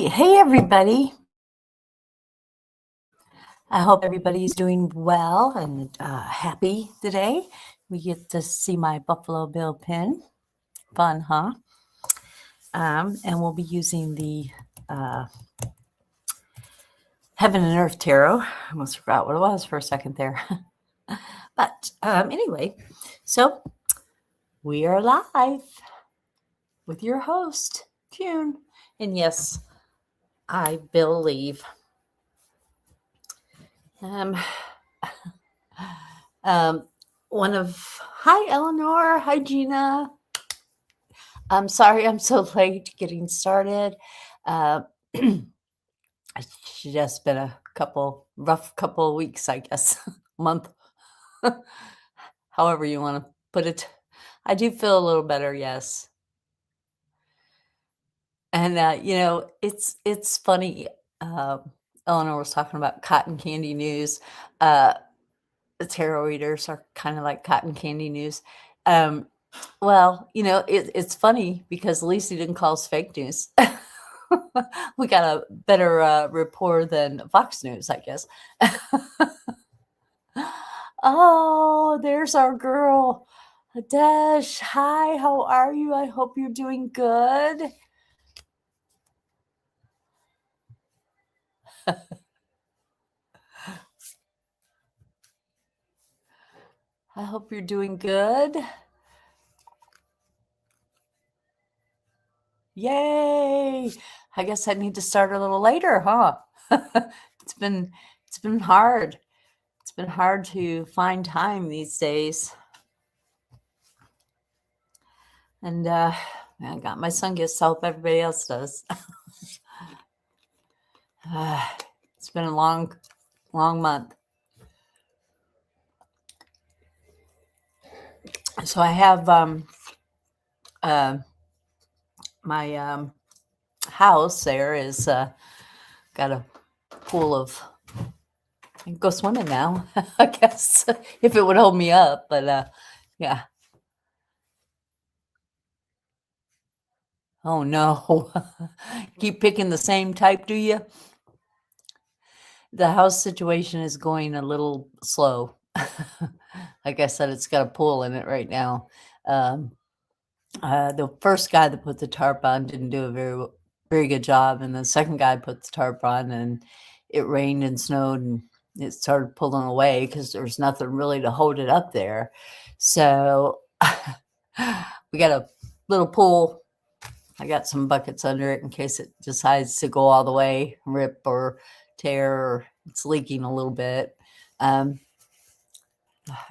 Hey everybody. I hope everybody's doing well and happy today. We get to see my Buffalo Bill pin. Fun, huh? And we'll be using the Heaven and Earth Tarot. I almost forgot what it was for a second there. But anyway, so we are live with your host, June. And yes, I believe. Hi Eleanor, hi Gina. I'm sorry I'm so late getting started. It's just been a rough couple of weeks, I guess, month, however you want to put it. I do feel a little better, yes. And it's funny. Eleanor was talking about cotton candy news. The tarot readers are kind of like cotton candy news. Well, it's funny because at least he didn't call us fake news. We got a better rapport than Fox News, I guess. Oh, there's our girl, Adesh. Hi, how are you? I hope you're doing good. I hope you're doing good. Yay! I guess I need to start a little later, huh? It's been hard. It's been hard to find time these days. And I got my sun gifts. I hope everybody else does. It's been a long month. So I have my house there is got a pool of. I can go swimming now, I guess, if it would hold me up. But yeah. Oh no. Keep picking the same type, do you? The house situation is going a little slow. Like I said, it's got a pool in it right now. The first guy that put the tarp on didn't do a very good job, and the second guy put the tarp on, and it rained and snowed, and it started pulling away because there's nothing really to hold it up there. So we got a little pool. I got some buckets under it in case it decides to go all the way, rip or tear, or it's leaking a little bit. And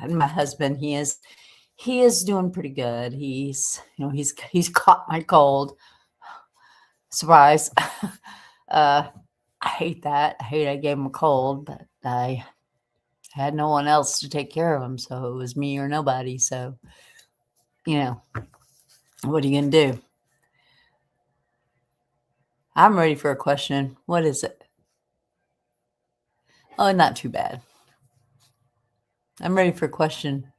my husband, he is doing pretty good. He's caught my cold. Surprise. I hate that. I hate I gave him a cold, but I had no one else to take care of him, so it was me or nobody. So, what are you gonna do? I'm ready for a question. What is it? Oh, not too bad. I'm ready for a question.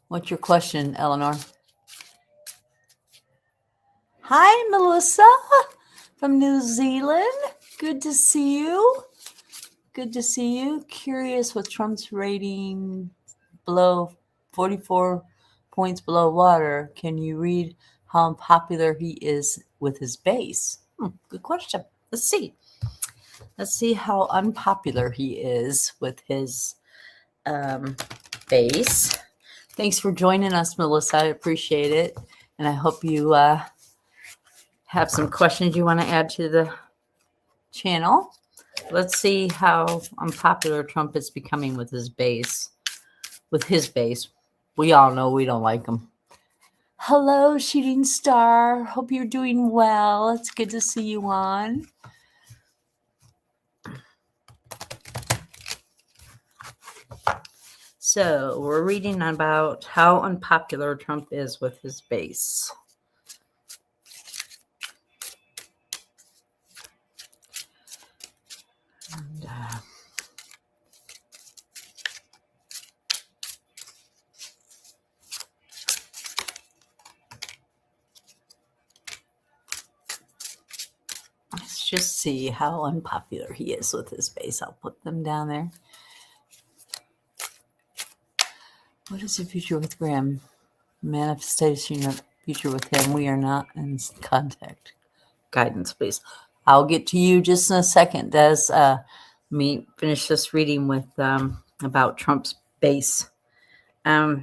What's your question, Eleanor? Hi, Melissa from New Zealand. Good to see you. Good to see you. Curious with Trump's rating below 44 points below water. Can you read how unpopular he is with his base? Good question. Let's see. Let's see how unpopular he is with his base. Thanks for joining us, Melissa. I appreciate it. And I hope you have some questions you want to add to the channel. Let's see how unpopular Trump is becoming with his base. We all know we don't like him. Hello, Shooting Star. Hope you're doing well. It's good to see you on. So we're reading about how unpopular Trump is with his base. And, Let's just see how unpopular he is with his base. I'll put them down there. What is the future with Graham? Manifestation of future with him. We are not in contact. Guidance, please. I'll get to you just in a second. Des, let me finish this reading with about Trump's base. It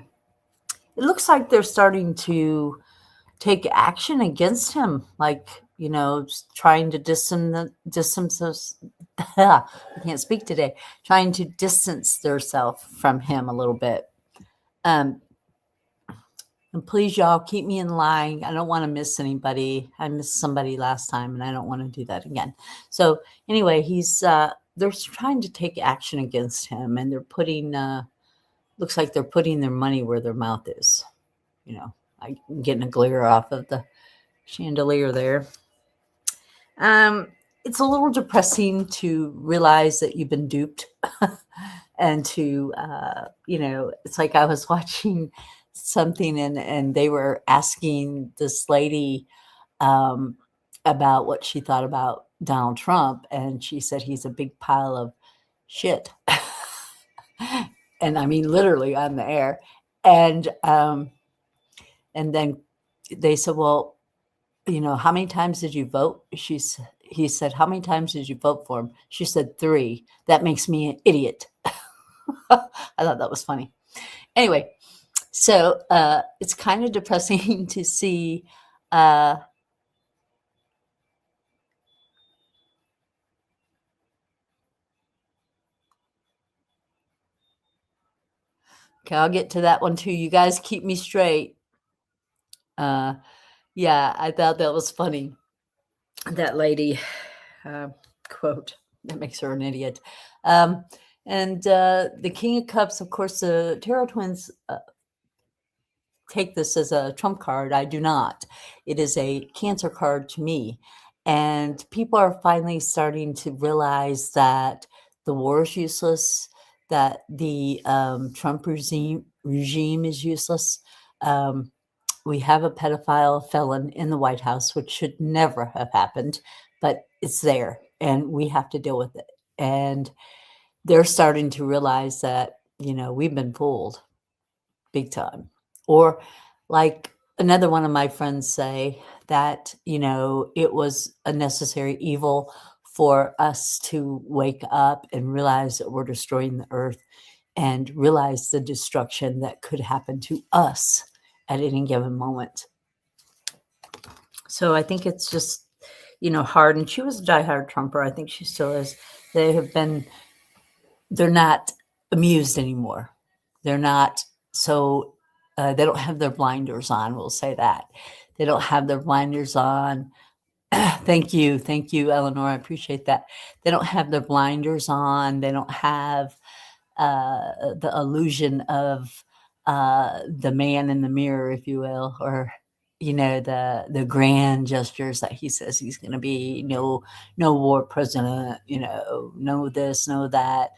looks like they're starting to take action against him, like, you know, trying to distance I can't speak today, trying to distance themselves from him a little bit. And please, y'all, keep me in line. I don't want to miss anybody. I missed somebody last time, and I don't want to do that again. So anyway, they're trying to take action against him, and they're putting, looks like they're putting their money where their mouth is. You know, I'm getting a glare off of the chandelier there. It's a little depressing to realize that you've been duped and to, you know, it's like I was watching something and they were asking this lady about what she thought about Donald Trump. And she said, he's a big pile of shit. And I mean, literally on the air. And then they said, well, you know, how many times did you vote? He said, how many times did you vote for him? She said 3. That makes me an idiot. I thought that was funny. Anyway, so it's kind of depressing to see okay, I'll get to that one too. You guys keep me straight. Yeah, I thought that was funny. That lady quote that makes her an idiot. And the King of Cups, of course, the Tarot Twins take this as a trump card. I do not. It is a Cancer card to me. And people are finally starting to realize that the war is useless, that the Trump regime is useless. We have a pedophile felon in the White House, which should never have happened, but it's there and we have to deal with it. And they're starting to realize that, you know, we've been fooled big time. Or like another one of my friends say that, you know, it was a necessary evil for us to wake up and realize that we're destroying the earth and realize the destruction that could happen to us at any given moment. So I think it's just, you know, hard. And she was a diehard Trumper. I think she still is. They're not amused anymore. They're not so, they don't have their blinders on. We'll say that. They don't have their blinders on. Thank you, Eleanor. I appreciate that. They don't have their blinders on. They don't have the illusion of the man in the mirror, if you will, or you know, the grand gestures that he says he's going to be. No war president. You know, no this, no that.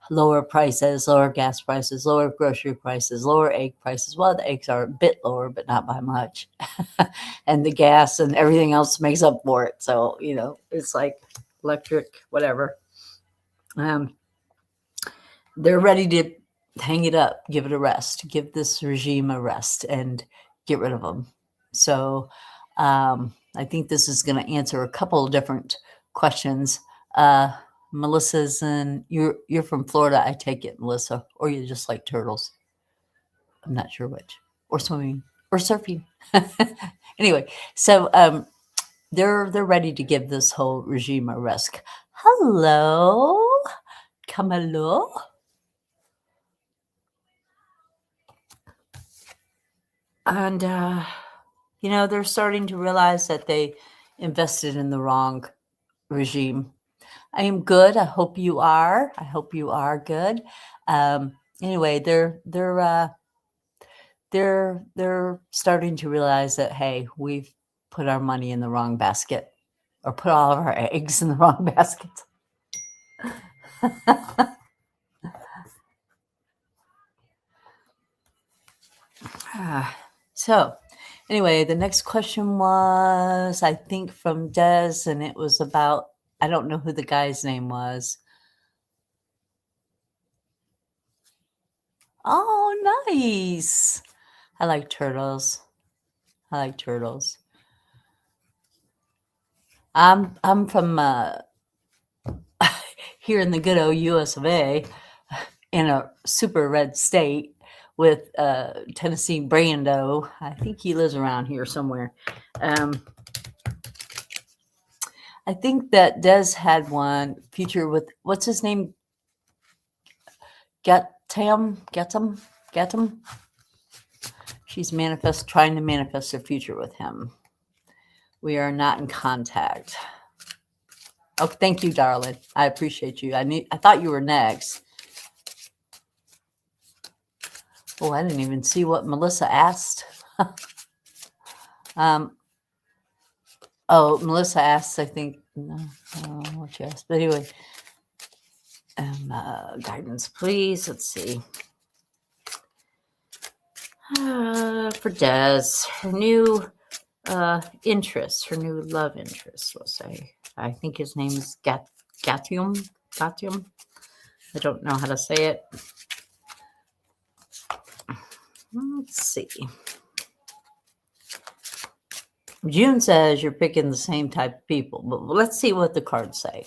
Lower prices, lower gas prices, lower grocery prices, lower egg prices. Well, the eggs are a bit lower, but not by much. And the gas and everything else makes up for it. So, you know, it's like electric, whatever. They're ready to hang it up, give it a rest, give this regime a rest and get rid of them. So I think this is going to answer a couple of different questions. Melissa's and you're from Florida, I take it, Melissa, or you just like turtles. I'm not sure which, or swimming or surfing. Anyway, so they're ready to give this whole regime a rest. Hello, Camilo. And you know, they're starting to realize that they invested in the wrong regime. I am good. I hope you are. I hope you are good. Anyway, they're starting to realize that, hey, we've put our money in the wrong basket, or put all of our eggs in the wrong basket. So Anyway, the next question was, I think, from Des, and it was about, I don't know who the guy's name was. Oh, nice. I like turtles. I like turtles. I'm from here in the good old US of A, in a super red state with Tennessee Brando. I think he lives around here somewhere. I think that Des had one feature with, what's his name? Getum. She's trying to manifest her future with him. We are not in contact. Oh, thank you, darling. I appreciate you. I thought you were next. Oh, I didn't even see what Melissa asked. Melissa asked, I think, no, what she asked. But anyway, guidance, please. Let's see. For Des, her new interest, her new love interest, we'll say. I think his name is Gatium. I don't know how to say it. Let's see. June says you're picking the same type of people, but let's see what the cards say.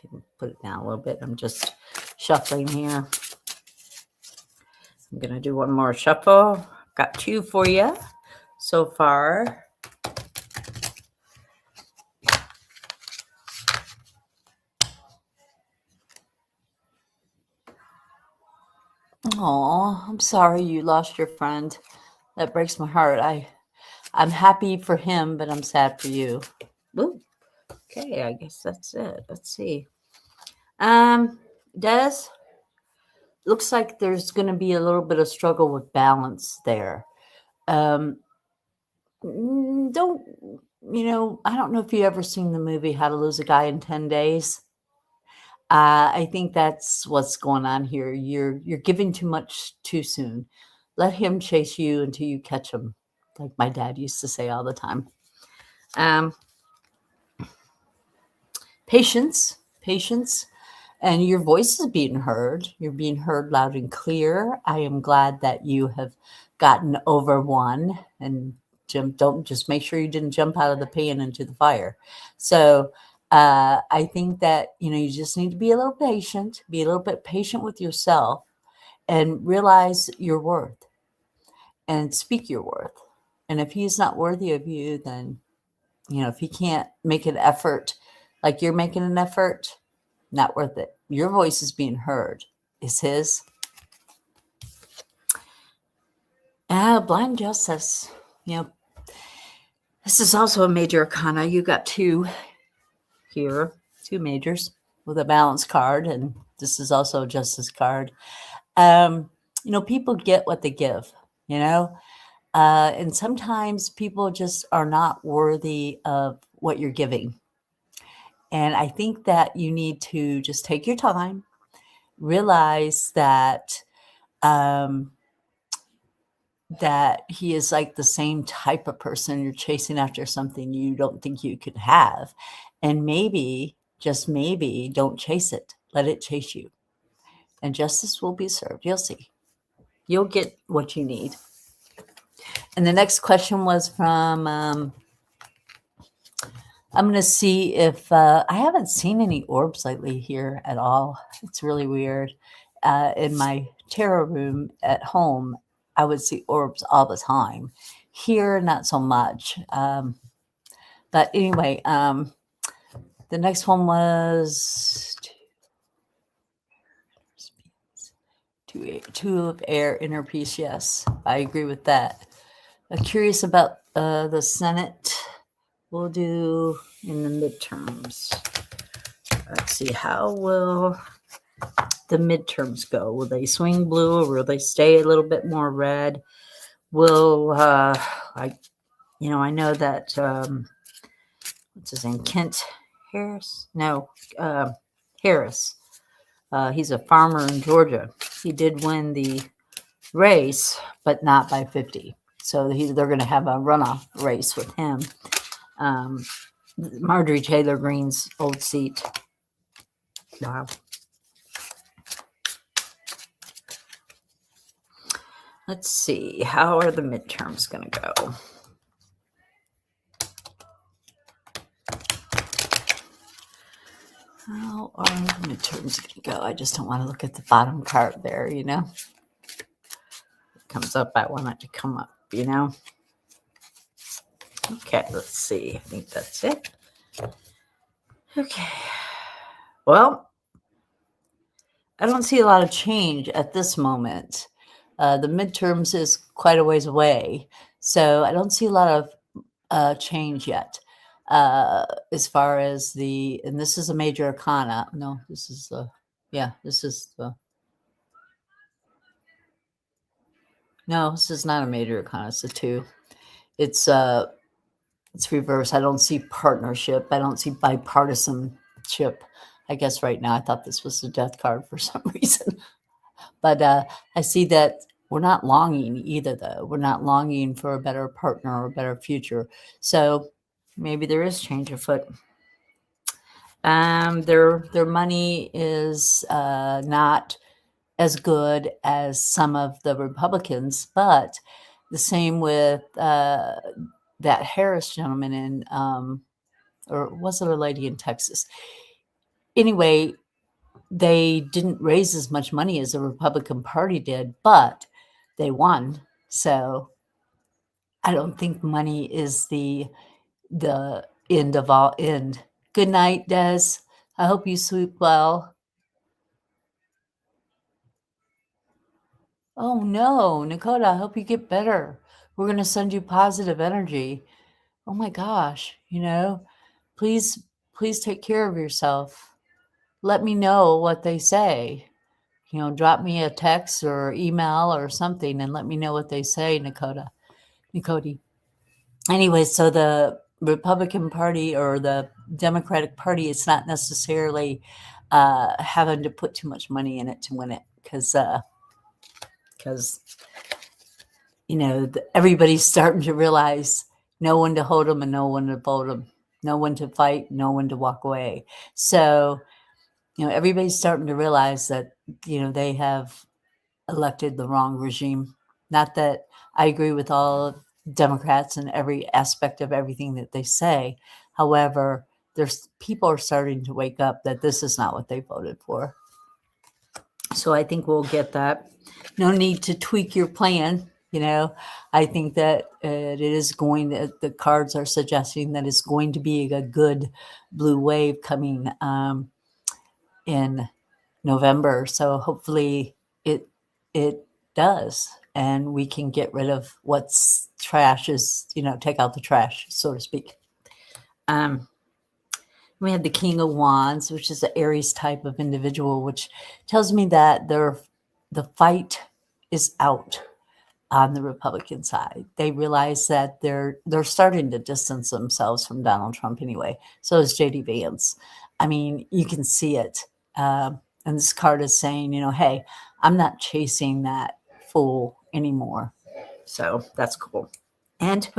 Okay, put it down a little bit. I'm just shuffling here. I'm going to do one more shuffle. Got 2 for you so far. Oh, I'm sorry you lost your friend. That breaks my heart. I'm happy for him, but I'm sad for you. Ooh. Okay, I guess that's it. Let's see. Des, looks like there's going to be a little bit of struggle with balance there. I don't know if you ever seen the movie How to Lose a Guy in 10 Days. I think that's what's going on here. You're giving too much too soon. Let him chase you until you catch him, like my dad used to say all the time. Patience, and your voice is being heard. You're being heard loud and clear. I am glad that you have gotten over one, and don't just make sure you didn't jump out of the pan into the fire. So I think that, you just need to be a little patient, be a little bit patient with yourself, and realize your worth and speak your worth. And if he's not worthy of you, then, if he can't make an effort like you're making an effort, not worth it. Your voice is being heard. Is his? Blind Justice. This is also a major arcana. You got 2 here, 2 majors with a balance card, and this is also a justice card. People get what they give, and sometimes people just are not worthy of what you're giving. And I think that you need to just take your time, realize that that he is like the same type of person. You're chasing after something you don't think you could have. And maybe, just maybe, don't chase it. Let it chase you. And justice will be served. You'll see. You'll get what you need. And the next question was from, I'm going to see if, I haven't seen any orbs lately here at all. It's really weird. In my tarot room at home, I would see orbs all the time. Here, not so much. But anyway, the next one was two of air, inner peace. Yes, I agree with that. I'm curious about the Senate. We'll do in the midterms. Let's see, how will the midterms go? Will they swing blue, or will they stay a little bit more red? Will I know that what's his name? Kent Harris? No, Harris. He's a farmer in Georgia. He did win the race, but not by 50. So they're going to have a runoff race with him. Marjorie Taylor Greene's old seat. Wow. Let's see. How are the midterms going to go? How are the midterms going to go? I just don't want to look at the bottom card there, you know. It comes up. I want it to come up, you know. Okay, let's see. I think that's it. Okay. Well, I don't see a lot of change at this moment. The midterms is quite a ways away, so I don't see a lot of change yet. As far as and this is a major arcana. No, this is this is no, this is not a major arcana. It's a 2. It's reverse. I don't see partnership. I don't see bipartisanship. I guess right now I thought this was the death card for some reason. But I see that we're not longing either, though. We're not longing for a better partner or a better future. So maybe there is change afoot. Their money is not as good as some of the Republicans, but the same with that Harris gentleman in, or was it a lady in Texas? Anyway, they didn't raise as much money as the Republican Party did, but they won. So I don't think money is the end of all end. Good night, Des. I hope you sleep well. Oh no, Nakota, I hope you get better. We're going to send you positive energy. Oh my gosh, you know, please take care of yourself. Let me know what they say. You know, drop me a text or email or something and let me know what they say, Nakota. Anyway, so the Republican Party or the Democratic Party, it's not necessarily having to put too much money in it to win it because you know, everybody's starting to realize no one to hold them and no one to vote them, no one to fight, no one to walk away. So, you know, everybody's starting to realize that, you know, they have elected the wrong regime. Not that I agree with all Democrats and every aspect of everything that they say. However, people are starting to wake up that this is not what they voted for. So I think we'll get that. No need to tweak your plan. You know, I think that it is the cards are suggesting that it's going to be a good blue wave coming in November. So hopefully it does. And we can get rid of what's trash take out the trash, so to speak. We had the King of Wands, which is an Aries type of individual, which tells me that the fight is out on the Republican side. They realize that they're starting to distance themselves from Donald Trump anyway. So is J.D. Vance. I mean, you can see it. And this card is saying, you know, hey, I'm not chasing that fool anymore. So that's cool. And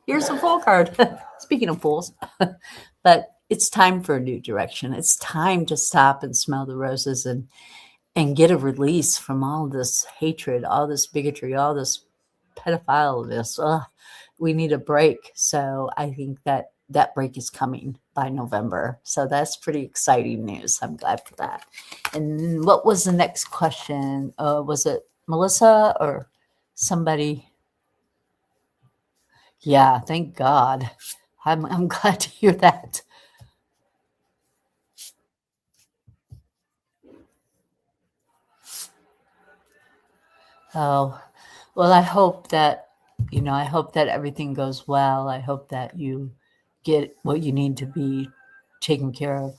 here's a Fool card. Speaking of fools. But it's time for a new direction. It's time to stop and smell the roses and get a release from all this hatred, all this bigotry, all this pedophileness. We need a break. So I think that break is coming by November. So that's pretty exciting news. I'm glad for that. And what was the next question? Was it Melissa or somebody? Yeah, thank God. I'm glad to hear that. Oh, well, I hope that, everything goes well. I hope that you get what you need to be taken care of,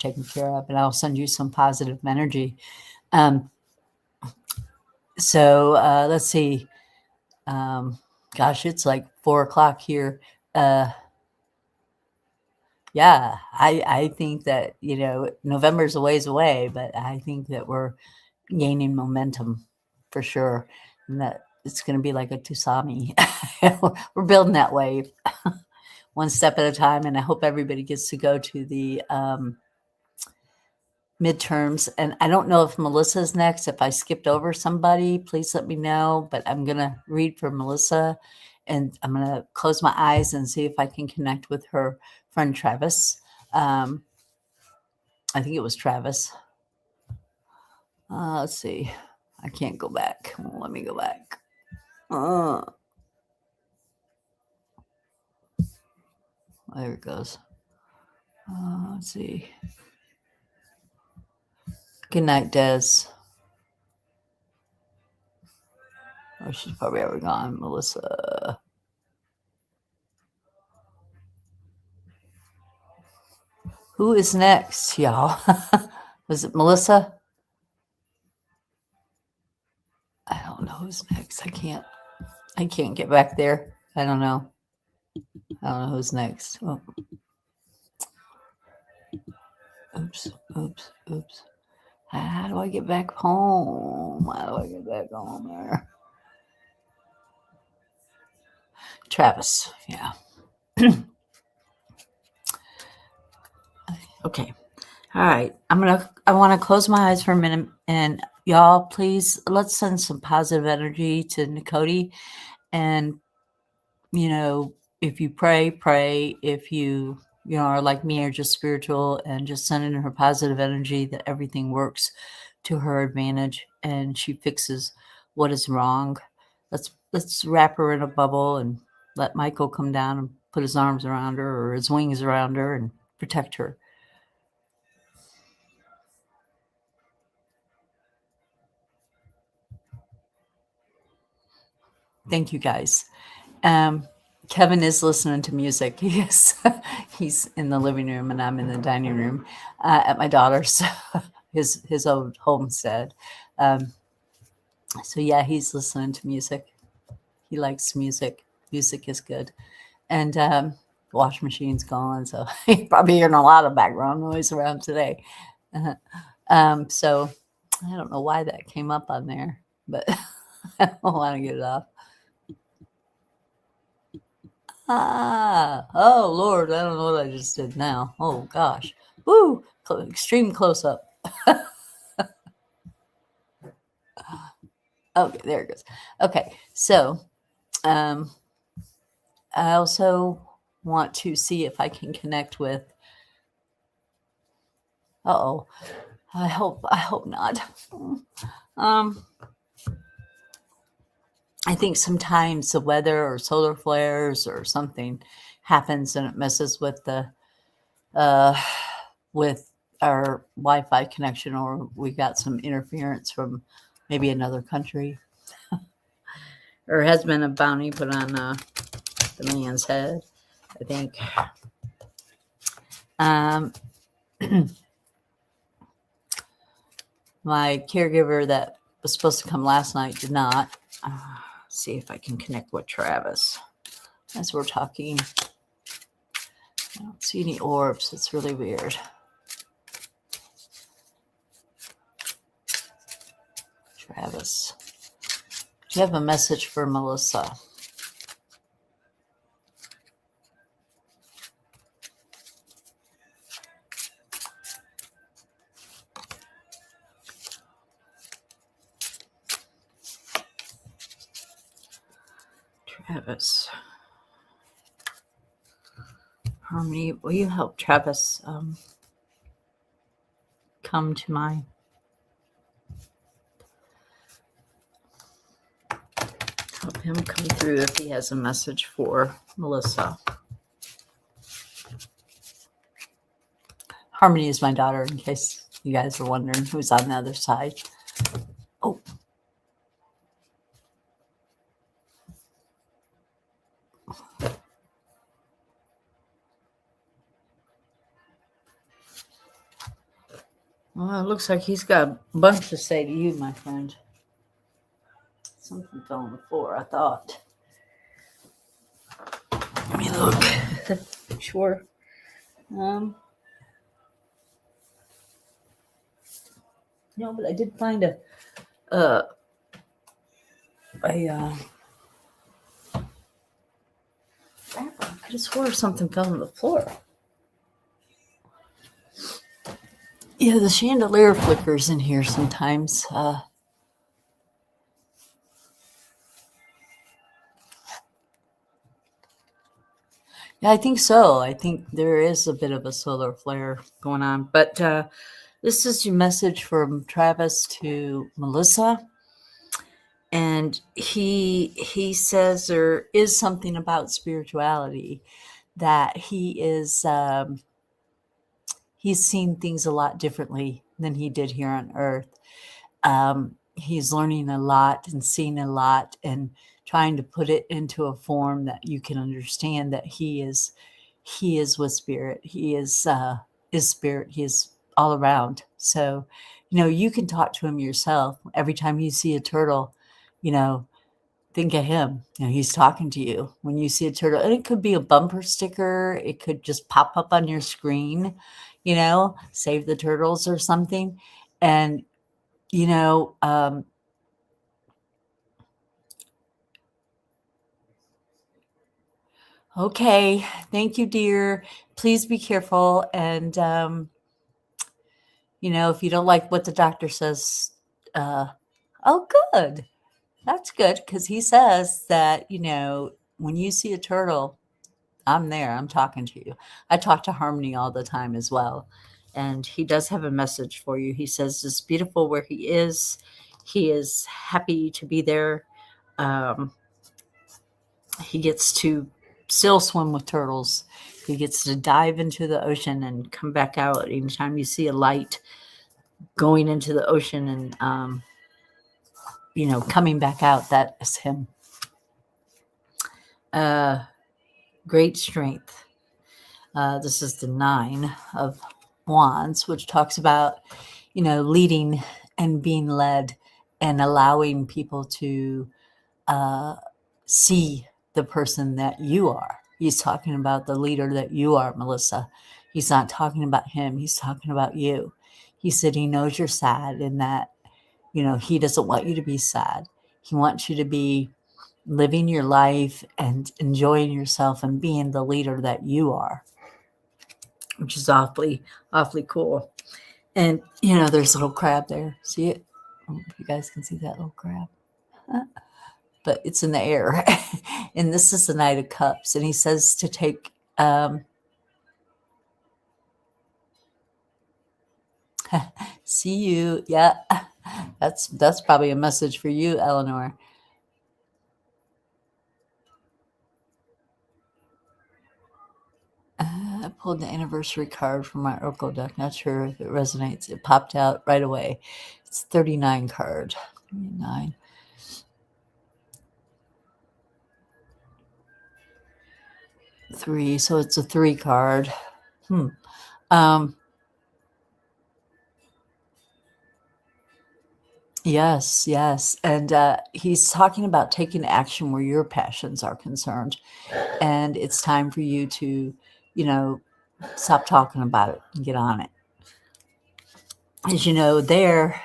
and I'll send you some positive energy. So let's see. Gosh, it's like 4:00 here. Yeah, I think that, November's a ways away, but I think that we're gaining momentum for sure. And that it's going to be like a tsunami. We're building that wave one step at a time. And I hope everybody gets to go to the midterms. And I don't know if Melissa's next. If I skipped over somebody, please let me know. But I'm going to read for Melissa, and I'm going to close my eyes and see if I can connect with her friend Travis. I think it was Travis. Let's see. I can't go back. Let me go back. There it goes. Let's see. Good night, Des. Oh, she's probably already gone. Melissa. Who is next, y'all? Was it Melissa? I don't know who's next. I can't get back there. I don't know. I don't know who's next. Oh. Oops. How do I get back home? How do I get back home there? Travis, yeah. Okay. All right. I want to close my eyes for a minute, and y'all, please, let's send some positive energy to Nicody. And, if you pray. If you are like me or just spiritual, and just sending her positive energy that everything works to her advantage and she fixes what is wrong. Let's wrap her in a bubble and let Michael come down and put his arms around her or his wings around her and protect her. Thank you, guys. Kevin is listening to music. Yes, he's in the living room and I'm in the dining room at my daughter's, his old homestead. So yeah, he's listening to music. He likes music. Music is good. And wash machine's going, so you're probably hearing a lot of background noise around today. So I don't know why that came up on there, but I don't want to get it off. Oh Lord, I don't know what I just did now. Oh gosh. Woo! Extreme close up. Okay, there it goes. Okay, so I also want to see if I can connect with. I hope not. I think sometimes the weather or solar flares or something happens and it messes with the with our Wi-Fi connection, or we got some interference from maybe another country. There has been a bounty put on the man's head, I think. My caregiver that was supposed to come last night did not. See if I can connect with Travis as we're talking. I don't see any orbs. It's really weird. Travis, do you have a message for Melissa? Travis. Harmony, will you help Travis come to my... Help him come through if he has a message for Melissa. Harmony is my daughter, in case you guys are wondering who's on the other side. Oh. Well, it looks like he's got a bunch to say to you, my friend. Something fell on the floor, I thought. Let me look. Sure. No, but I did find a I could have swore something fell on the floor. Yeah, the chandelier flickers in here sometimes. Yeah, I think so. I think there is a bit of a solar flare going on. But this is your message from Travis to Melissa. And he says there is something about spirituality that he's seen things a lot differently than he did here on Earth. He's learning a lot and seeing a lot and trying to put it into a form that you can understand that he is with spirit. He is spirit. He is all around. So, you can talk to him yourself. Every time you see a turtle, think of him. He's talking to you when you see a turtle. And it could be a bumper sticker. It could just pop up on your screen, save the turtles or something. And, okay. Thank you, dear. Please be careful. And, if you don't like what the doctor says, oh, good. That's good. Because he says that, when you see a turtle, I'm there. I'm talking to you. I talk to Harmony all the time as well. And he does have a message for you. He says it's beautiful where he is. He is happy to be there. He gets to still swim with turtles. He gets to dive into the ocean and come back out anytime you see a light going into the ocean and, coming back out. That is him. Great strength. This is the 9 of Wands, which talks about, leading and being led and allowing people to see the person that you are. He's talking about the leader that you are, Melissa. He's not talking about him. He's talking about you. He said he knows you're sad and that, he doesn't want you to be sad. He wants you to be living your life and enjoying yourself and being the leader that you are, which is awfully, awfully cool. And, there's a little crab there. See it? I don't know if you guys can see that little crab. But it's in the air. And this is the Knight of Cups. And he says to take see you. Yeah. That's probably a message for you, Eleanor. I pulled the anniversary card from my Oracle deck. Not sure if it resonates. It popped out right away. It's 39 card. 39. Three. So it's a 3 card. Yes. And he's talking about taking action where your passions are concerned. And it's time for you to, stop talking about it and get on it. As you know, there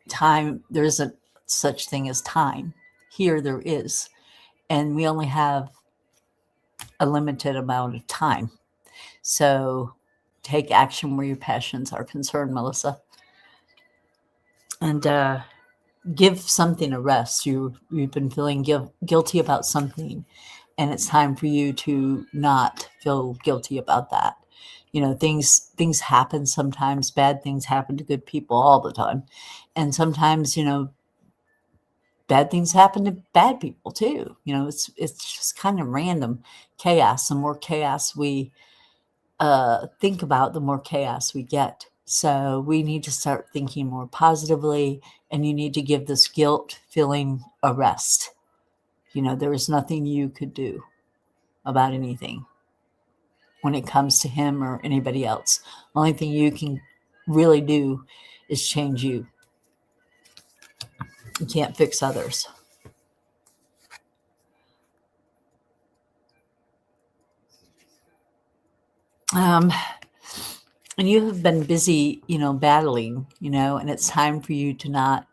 isn't such thing as time. Here there is. And we only have a limited amount of time. So take action where your passions are concerned, Melissa. And give something a rest. You've been feeling guilty about something, and it's time for you to not feel guilty about that. Things happen sometimes. Bad things happen to good people all the time. And sometimes, bad things happen to bad people too. It's just kind of random chaos. The more chaos we think about, the more chaos we get. So we need to start thinking more positively, and you need to give this guilt feeling a rest. There is nothing you could do about anything when it comes to him or anybody else. The only thing you can really do is change you. You can't fix others. And you have been busy, battling, and it's time for you to not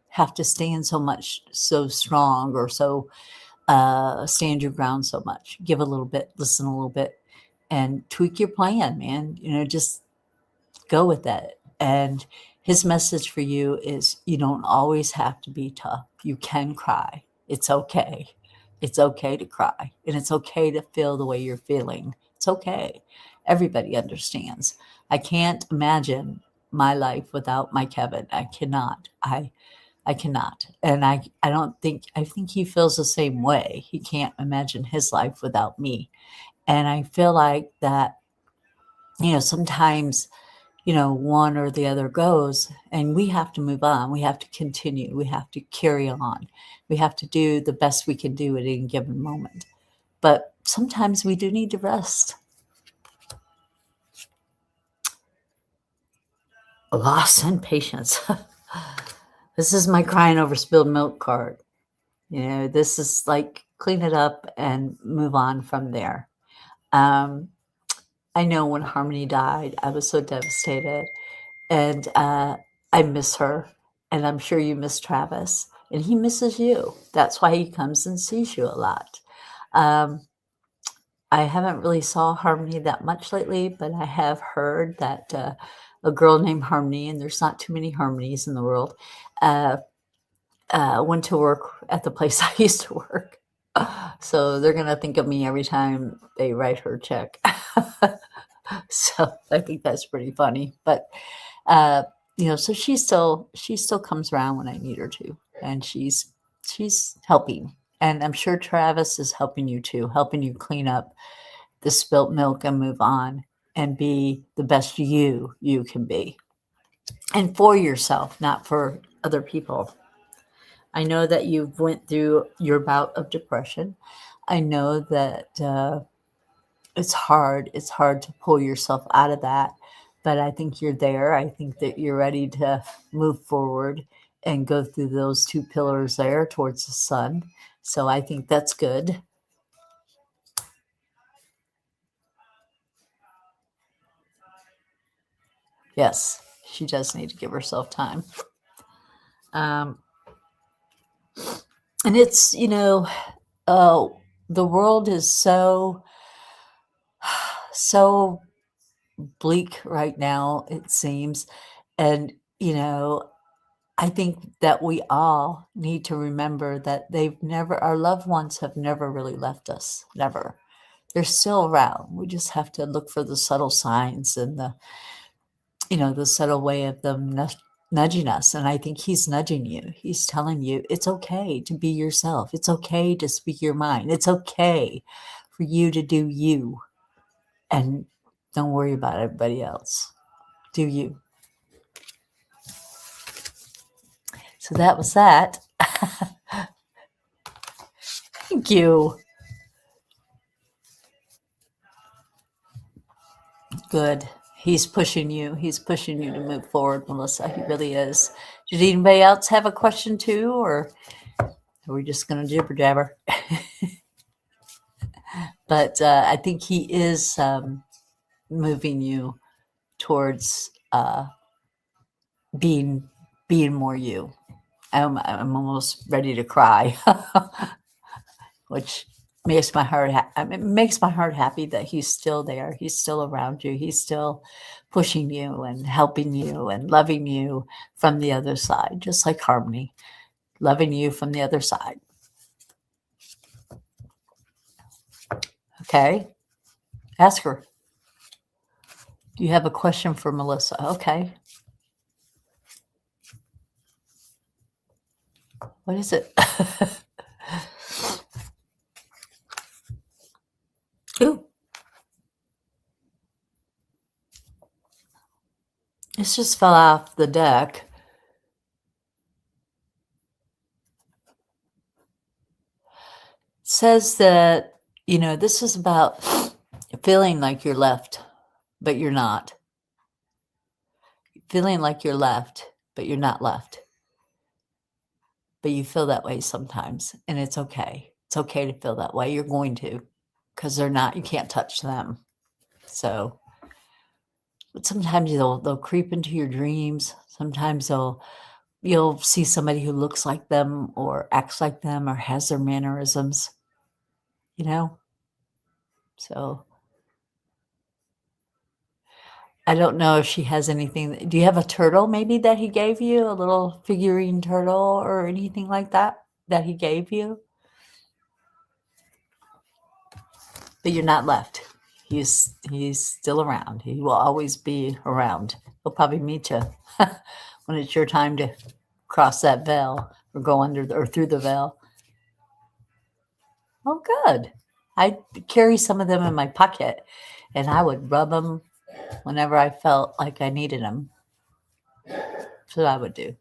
have to stand so strong, or so stand your ground so much. Give a little bit, listen a little bit, and tweak your plan, man. Just go with that. And his message for you is you don't always have to be tough. You can cry. It's okay. It's okay to cry. And it's okay to feel the way you're feeling. It's okay. Everybody understands. I can't imagine my life without my Kevin. I cannot. I cannot. And I think he feels the same way. He can't imagine his life without me. And I feel like that, sometimes, one or the other goes, and we have to move on. We have to continue. We have to carry on. We have to do the best we can do at any given moment. But sometimes we do need to rest. Loss and patience. This is my crying over spilled milk card. This is like clean it up and move on from there. I know when Harmony died, I was so devastated, and I miss her, and I'm sure you miss Travis, and he misses you. That's why he comes and sees you a lot. I haven't really saw Harmony that much lately, but I have heard that a girl named Harmony, and there's not too many Harmonies in the world, went to work at the place I used to work. So they're going to think of me every time they write her check. So I think that's pretty funny. But, so she still comes around when I need her to, and she's helping. And I'm sure Travis is helping you too, helping you clean up the spilt milk and move on and be the best you can be. And for yourself, not for other people. I know that you've went through your bout of depression. I know that it's hard. It's hard to pull yourself out of that, but I think you're there. I think that you're ready to move forward and go through those two pillars there towards the sun. So I think that's good. Yes, she does need to give herself time. And it's, the world is so bleak right now, it seems. And, I think that we all need to remember that our loved ones have never really left us. Never. They're still around. We just have to look for the subtle signs and the subtle way of them nudging us. And I think he's nudging you. He's telling you it's okay to be yourself. It's okay to speak your mind. It's okay for you to do you. And don't worry about everybody else. Do you. So that was that. Thank you. Good. He's pushing you. He's pushing you to move forward, Melissa. He really is. Did anybody else have a question too, or are we just going to jibber jabber? But I think he is moving you towards being more you. I'm almost ready to cry, which makes my heart happy that he's still there. He's still around you. He's still pushing you and helping you and loving you from the other side, just like Harmony, loving you from the other side. Okay. Ask her. Do you have a question for Melissa? Okay. What is it? Ooh. It just fell off the deck. It says that, this is about feeling like you're left, but you're not. Feeling like you're left, but you're not left. But you feel that way sometimes, and it's okay. It's okay to feel that way. You're going to, because you can't touch them. So, but sometimes they'll creep into your dreams. Sometimes they'll you'll see somebody who looks like them or acts like them or has their mannerisms, you know? So I don't know if she has anything. Do you have a turtle maybe that he gave you? A little figurine turtle or anything like that that he gave you? But you're not left. He's still around. He will always be around. He'll probably meet you when it's your time to cross that veil or go under or through the veil. Oh, good. I carry some of them in my pocket, and I would rub them whenever I felt like I needed them. That's what I would do.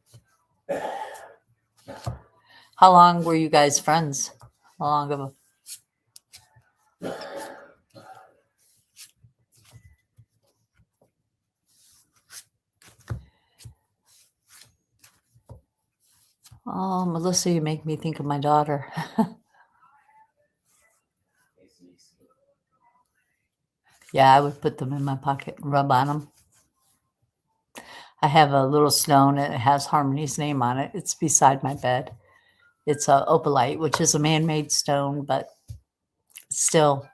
How long were you guys friends? How long of a Oh, Melissa, you make me think of my daughter. Yeah, I would put them in my pocket and rub on them. I have a little stone and it has Harmony's name on it. It's beside my bed. It's a opalite, which is a man-made stone, but still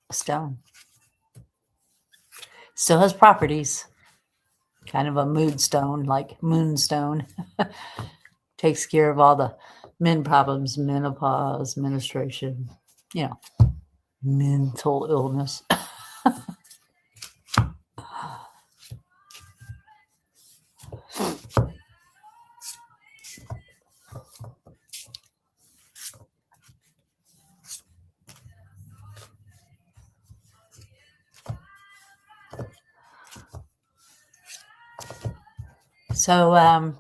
a stone. Still has properties. Kind of a mood stone, like moonstone. Takes care of all the men problems, menopause, menstruation, you know, mental illness. So I'm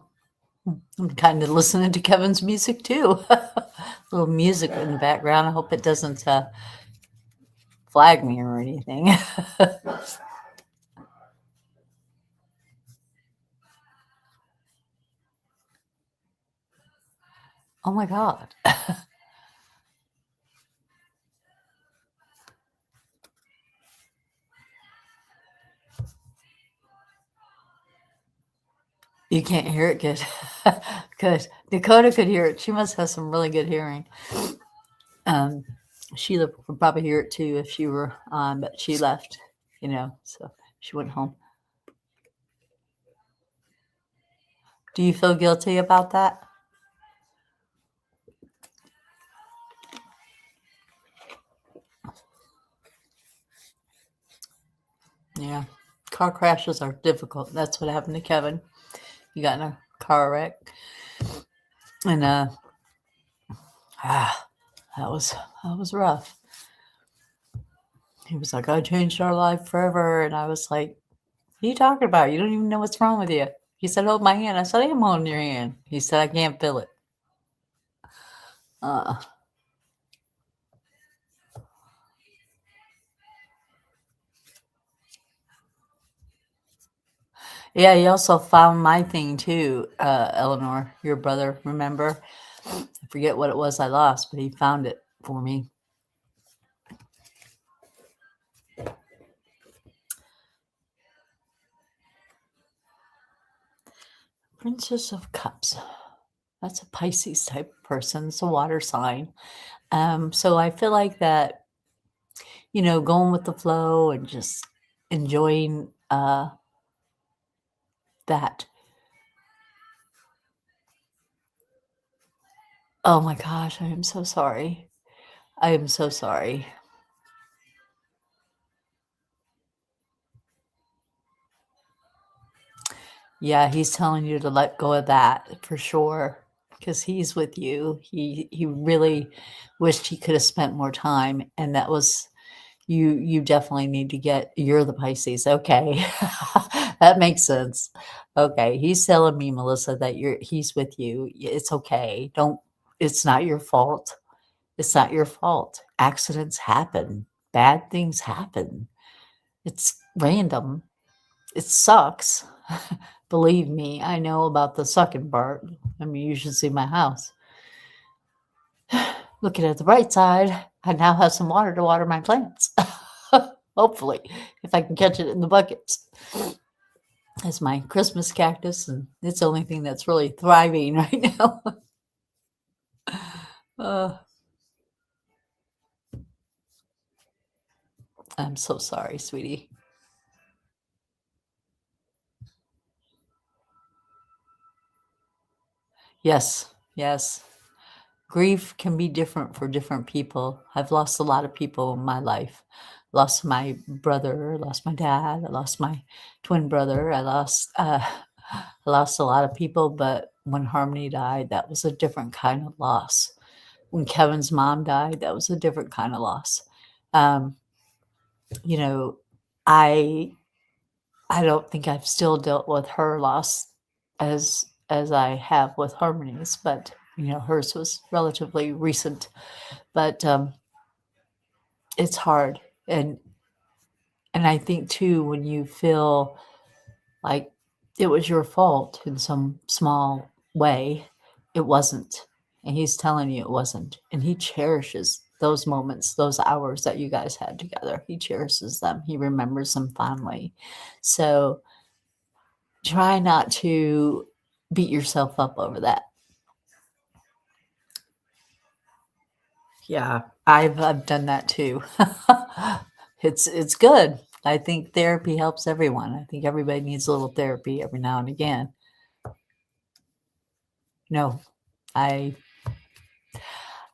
kind of listening to Kevin's music too. A little music in the background. I hope it doesn't flag me or anything. Oh my God. You can't hear it good. Good. Dakota could hear it. She must have some really good hearing. Sheila would probably hear it too if she were on, but she left, so she went home. Do you feel guilty about that? Yeah. Car crashes are difficult. That's what happened to Kevin. He got in a car wreck. And that was rough. He was like, I changed our life forever. And I was like, what are you talking about? You don't even know what's wrong with you. He said, hold my hand. I said, I am holding your hand. He said, I can't feel it. Yeah, he also found my thing too, Eleanor, your brother, remember? I forget what it was I lost, but he found it for me. Princess of Cups. That's a Pisces type person. It's a water sign. So I feel like that, going with the flow and just enjoying that. Oh my gosh, I am so sorry. I am so sorry. Yeah, he's telling you to let go of that for sure because he's with you. He really wished he could have spent more time, and that was you definitely need to you're the Pisces. Okay. That makes sense. Okay. He's telling me, Melissa, that he's with you. It's okay. It's not your fault. It's not your fault. Accidents happen. Bad things happen. It's random. It sucks. Believe me, I know about the sucking part. I mean, you should see my house. Looking at the bright side, I now have some water to water my plants. Hopefully, if I can catch it in the buckets. as my Christmas cactus, and it's the only thing that's really thriving right now. uh, I'm so sorry, sweetie. Yes, yes. Grief can be different for different people. I've lost a lot of people in my life. Lost my brother, lost my dad, I lost my twin brother, I lost a lot of people, but when Harmony died, that was a different kind of loss. When Kevin's mom died, that was a different kind of loss. Um, you know, I I don't think I've still dealt with her loss as I have with Harmony's, but hers was relatively recent. But it's hard, and I think too when you feel like it was your fault in some small way, it wasn't, and he's telling you it wasn't, and he cherishes those moments, those hours that you guys had together. He cherishes them. He remembers them fondly. So try not to beat yourself up over that. Yeah, I've done that too. It's good. I think therapy helps everyone. I think everybody needs a little therapy every now and again. No, I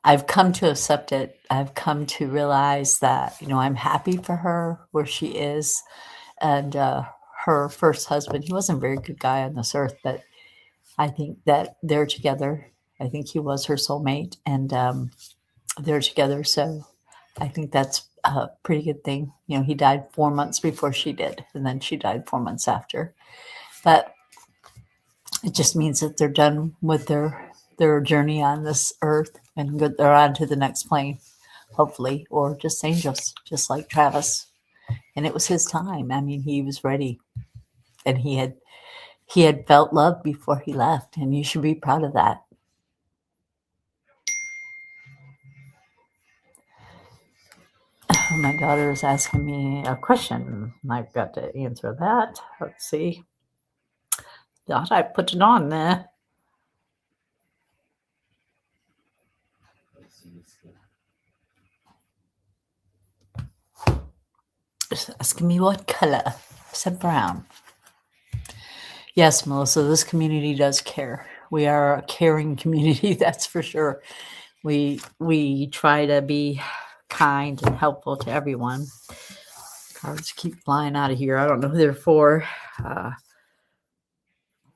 I've come to accept it. I've come to realize that, I'm happy for her where she is. And her first husband, he wasn't a very good guy on this earth, but I think that they're together. I think he was her soulmate, and they're together. So I think that's a pretty good thing. He died 4 months before she did, and then she died 4 months after. But it just means that they're done with their journey on this earth, and they're on to the next plane, hopefully, or just angels, just like Travis. And it was his time. I mean, he was ready, and he had felt love before he left, and you should be proud of that. My daughter is asking me a question. I've got to answer that. Let's see. Thought I put it on there. Just asking me what color. I said brown. Yes, Melissa, this community does care. We are a caring community, that's for sure. We try to be kind and helpful to everyone. Cards keep flying out of here. I don't know who they're for.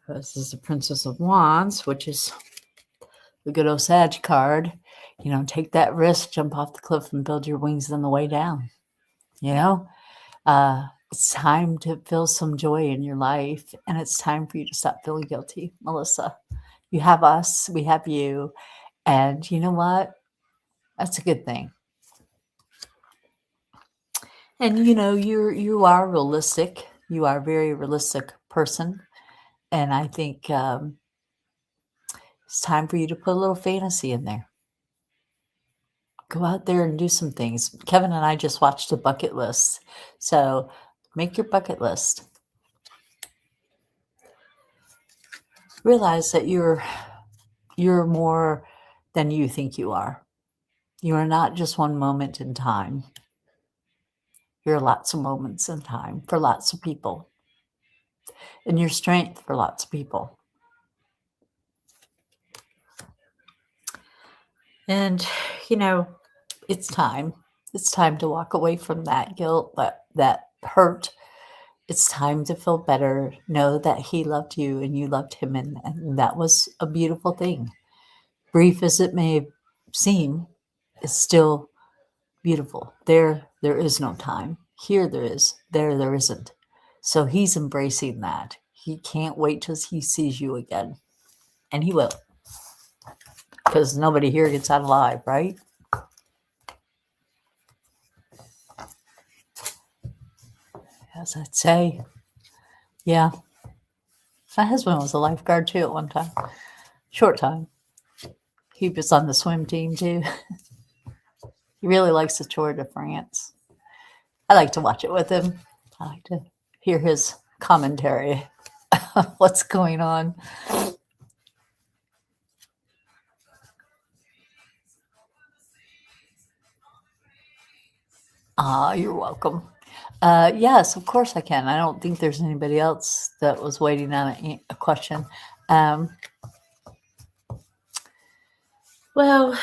This is the Princess of Wands, which is the good Osage card. Take that risk, jump off the cliff, and build your wings on the way down. It's time to feel some joy in your life, and it's time for you to stop feeling guilty, Melissa. You have us, we have you, and you know what? That's a good thing. And you are realistic. You are a very realistic person, and I think it's time for you to put a little fantasy in there. Go out there and do some things. Kevin and I just watched a bucket list, so make your bucket list. Realize that you're more than you think you are. You are not just one moment in time. You're lots of moments in time for lots of people. And your strength for lots of people. And, it's time. It's time to walk away from that guilt, that hurt. It's time to feel better. Know that he loved you and you loved him, and that was a beautiful thing. Brief as it may seem, it's still beautiful. There is no time. Here there is. There isn't. So he's embracing that. He can't wait till he sees you again. And he will. Because nobody here gets out alive, right? As I'd say. Yeah. My husband was a lifeguard too at one time. Short time. He was on the swim team too. He really likes the Tour de France. I like to watch it with him. I like to hear his commentary. What's going on? You're welcome. Yes, of course I can. I don't think there's anybody else that was waiting on a question. Well,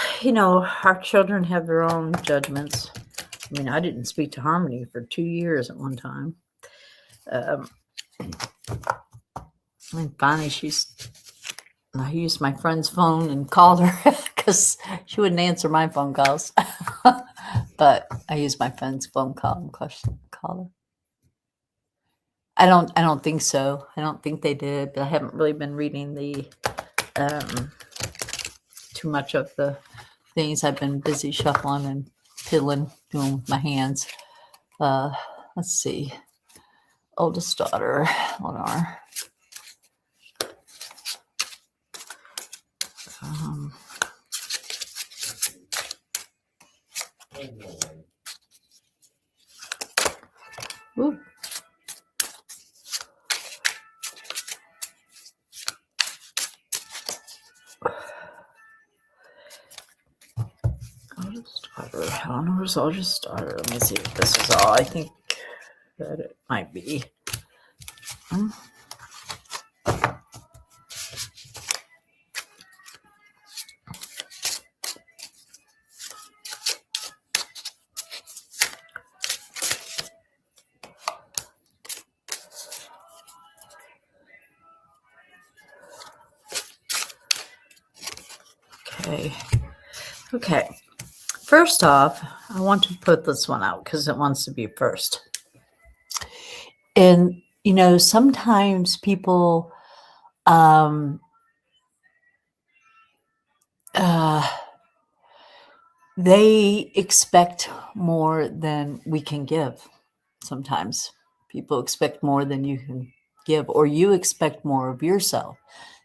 our children have their own judgments. I mean, I didn't speak to Harmony for 2 years at one time. And finally, I used my friend's phone and called her because she wouldn't answer my phone calls. But I used my friend's phone call and call her. I don't think so. I don't think they did, but I haven't really been reading the too much of the things. I've been busy shuffling and piddling, doing with my hands. Let's see. Oldest daughter, Lenore. Ooh. Oldest daughter. Eleanor's oldest daughter. Let me see if this is all. I think that it might be. Okay. First off, I want to put this one out because it wants to be first. And, sometimes people they expect more than we can give. Sometimes people expect more than you can give, or you expect more of yourself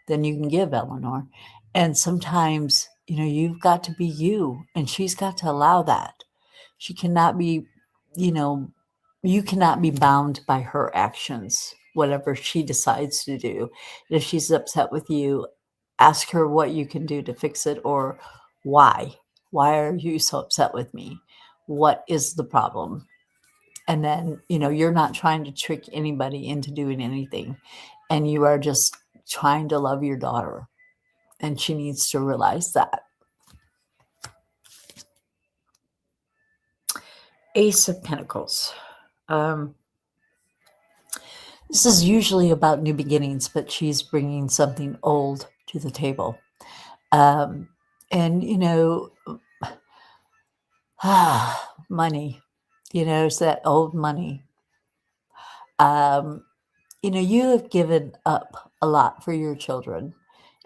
than you can give, Eleanor. And sometimes, you've got to be you, and she's got to allow that. She cannot be, you cannot be bound by her actions, whatever she decides to do. If she's upset with you, ask her what you can do to fix it, or why. Why are you so upset with me? What is the problem? And then, you're not trying to trick anybody into doing anything. And you are just trying to love your daughter. And she needs to realize that. Ace of Pentacles. This is usually about new beginnings, but she's bringing something old to the table. And, money, it's that old money. You have given up a lot for your children,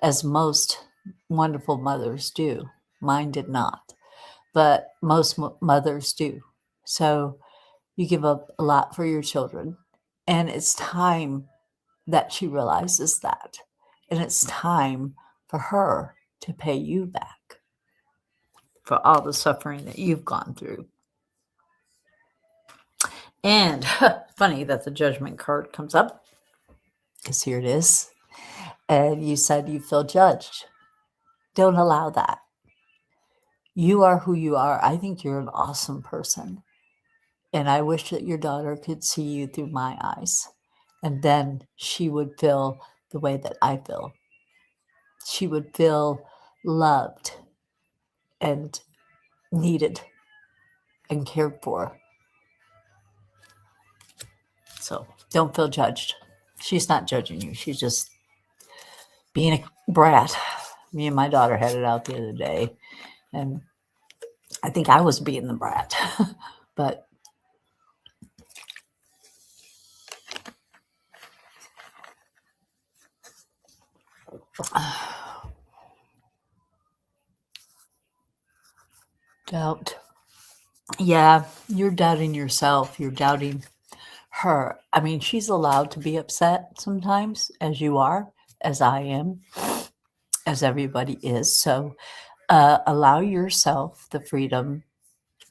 as most wonderful mothers do. Mine did not, but most mothers do. So you give up a lot for your children, and it's time that she realizes that. And it's time for her to pay you back for all the suffering that you've gone through. And funny that the Judgment card comes up, because here it is. And you said you feel judged. Don't allow that. You are who you are. I think you're an awesome person. And I wish that your daughter could see you through my eyes. And then she would feel the way that I feel. She would feel loved and needed and cared for. So don't feel judged. She's not judging you. She's just being a brat. Me and my daughter had it out the other day. And I think I was being the brat. But doubt. Yeah, you're doubting yourself. You're doubting her. I mean, she's allowed to be upset sometimes, as you are, as I am, as everybody is. So allow yourself the freedom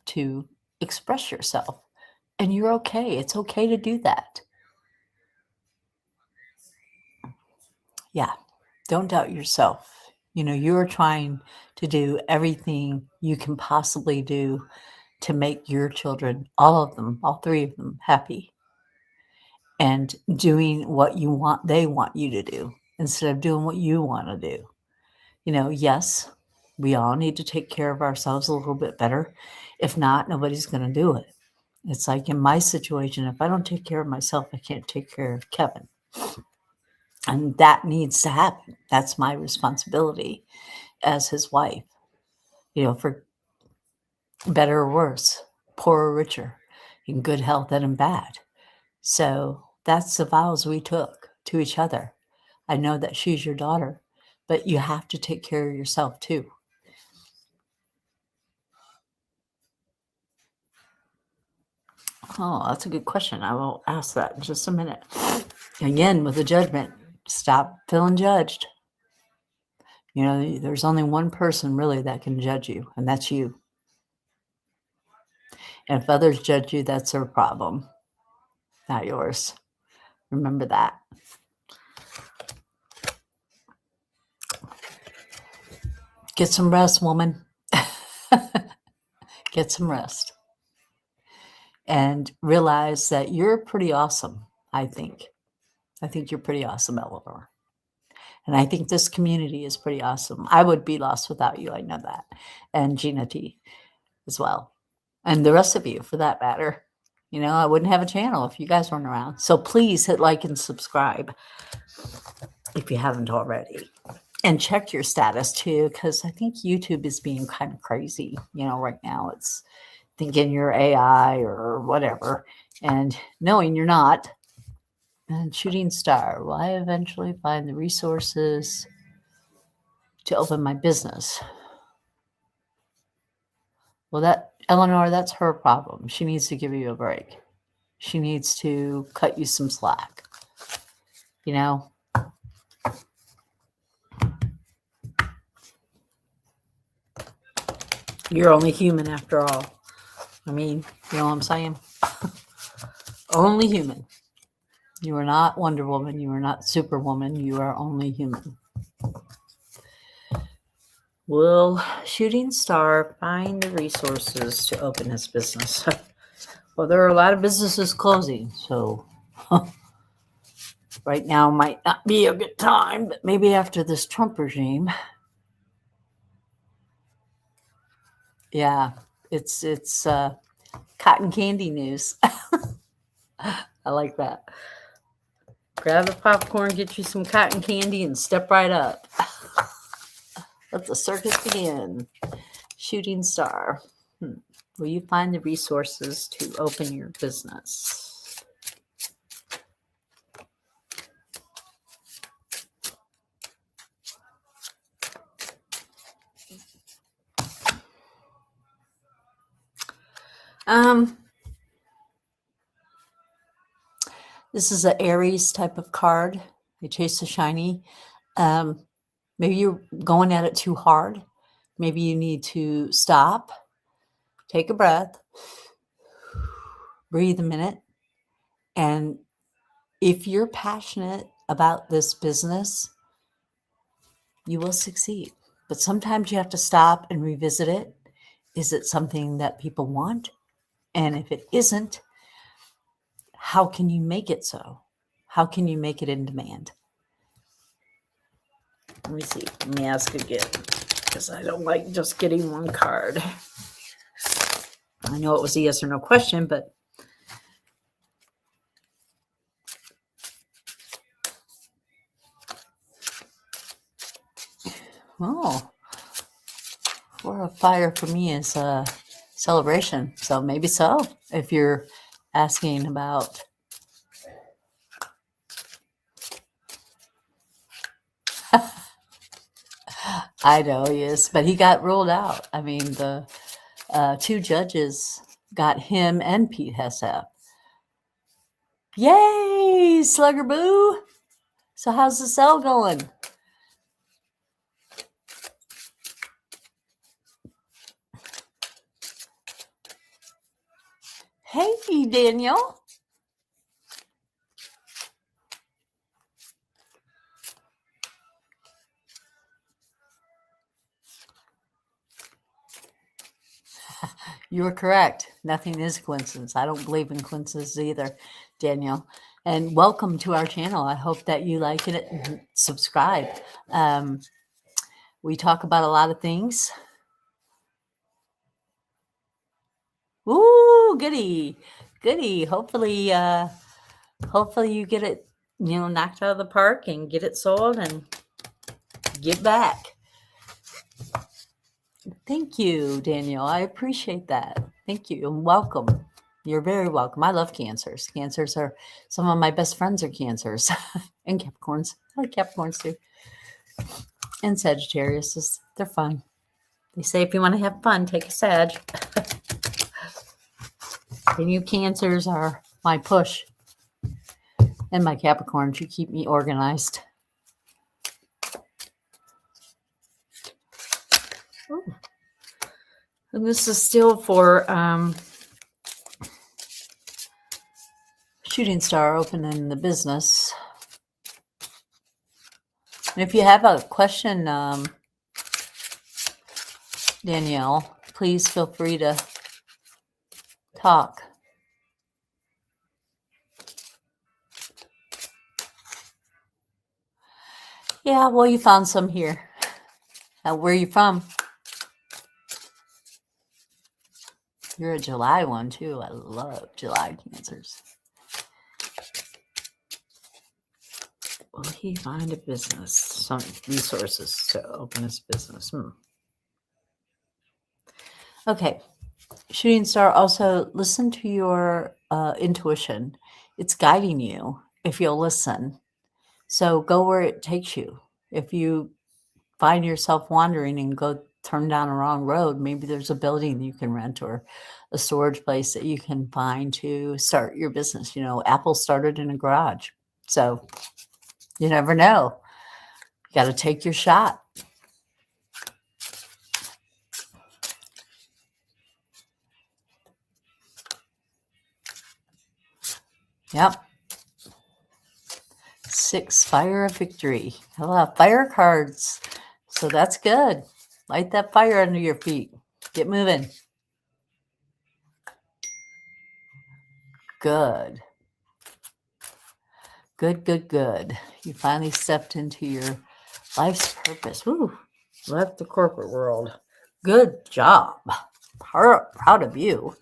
to express yourself. And you're okay. It's okay to do that. Yeah, don't doubt yourself. You're trying to do everything you can possibly do to make your children, all of them, all three of them, happy, and doing what they want you to do instead of doing what you want to do. Yes, we all need to take care of ourselves a little bit better. If not, nobody's going to do it. It's like in my situation, if I don't take care of myself, I can't take care of Kevin. And that needs to happen. That's my responsibility as his wife, for better or worse, poor or richer, in good health and in bad. So that's the vows we took to each other. I know that she's your daughter, but you have to take care of yourself too. Oh, that's a good question. I will ask that in just a minute. Again, with the judgment, stop feeling judged. There's only one person really that can judge you, and that's you. And if others judge you, that's their problem, not yours. Remember that. Get some rest, woman. Get some rest. And realize that you're pretty awesome, I think. I think you're pretty awesome, Eleanor. And I think this community is pretty awesome. I would be lost without you. I know that. And Gina T as well. And the rest of you, for that matter. I wouldn't have a channel if you guys weren't around. So please hit like and subscribe if you haven't already. And check your status too, because I think YouTube is being kind of crazy. Right now it's thinking you're AI or whatever. And knowing you're not. And Shooting Star, will I eventually find the resources to open my business? Well, Eleanor, that's her problem. She needs to give you a break. She needs to cut you some slack. You're only human after all. I mean, you know what I'm saying? Only human. You are not Wonder Woman. You are not Superwoman. You are only human. Will Shooting Star find the resources to open his business? Well, there are a lot of businesses closing, so right now might not be a good time, but maybe after this Trump regime. Yeah, it's cotton candy news. I like that. Grab the popcorn, get you some cotton candy, and step right up. Let the circus begin. Shooting Star. Will you find the resources to open your business? This is an Aries type of card. They chase the shiny. Maybe you're going at it too hard. Maybe you need to stop, take a breath, breathe a minute. And if you're passionate about this business, you will succeed. But sometimes you have to stop and revisit it. Is it something that people want? And if it isn't, how can you make it so? How can you make it in demand? Let me see. Let me ask again, because I don't like just getting one card. I know it was a yes or no question, but oh, 4 of Fire for me is a celebration. So maybe so, if you're asking about I know he is, but he got ruled out. I mean, the 2 judges got him and Pete Hegseth. Yay, Slugger Boo! So how's the sale going? Hey, Daniel. You're correct. Nothing is coincidence. I don't believe in coincidences either, Danielle. And welcome to our channel. I hope that you like it and subscribe. We talk about a lot of things. Ooh, goody, goody. Hopefully you get it, knocked out of the park and get it sold and get back. Thank you, Danielle. I appreciate that. Thank you and welcome. You're very welcome. I love Cancers. Cancers are some of my best friends are Cancers and Capricorns. I like Capricorns too. And Sagittarius. They're fun. They say if you want to have fun, take a Sag. And you Cancers are my push. And my Capricorns, you keep me organized. Ooh. And this is still for Shooting Star opening the business. And if you have a question, Danielle, please feel free to talk. Yeah, well, you found some here. Where are you from? You're a July one, too. I love July Cancers. Will he find a business? Some resources to open his business. Okay. Shooting Star, also listen to your intuition. It's guiding you if you'll listen. So go where it takes you. If you find yourself wandering and go turn down a wrong road, maybe there's a building you can rent or a storage place that you can find to start your business. Apple started in a garage. So you never know. You got to take your shot. Yep. 6, Fire of Victory. Hello, fire cards. So that's good. Light that fire under your feet. Get moving. Good. Good. You finally stepped into your life's purpose. Woo. Left the corporate world. Good job. Proud of you.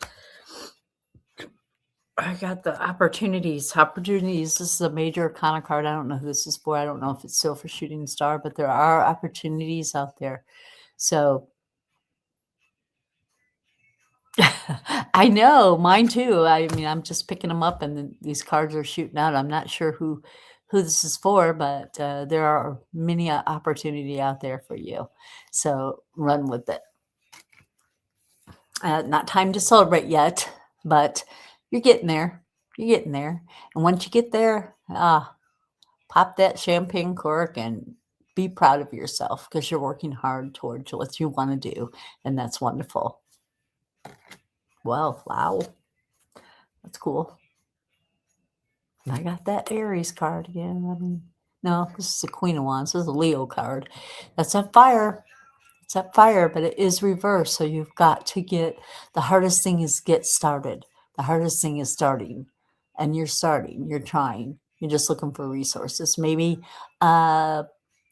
I got the opportunities. This is a major Arcana card. I don't know who this is for. I don't know if it's still for Shooting Star, but there are opportunities out there. So I know, mine too. I mean, I'm just picking them up and these cards are shooting out. I'm not sure who this is for, but there are many opportunity out there for you. So run with it. Not time to celebrate yet, but you're getting there. And once you get there, pop that champagne cork and be proud of yourself because you're working hard towards what you want to do. And that's wonderful. Well, wow. That's cool. I got that Aries card again. No, this is the Queen of Wands. This is a Leo card. That's on fire. It's up fire, but it is reversed. So you've got to the hardest thing is get started. The hardest thing is starting. And you're starting. You're trying. You're just looking for resources. Maybe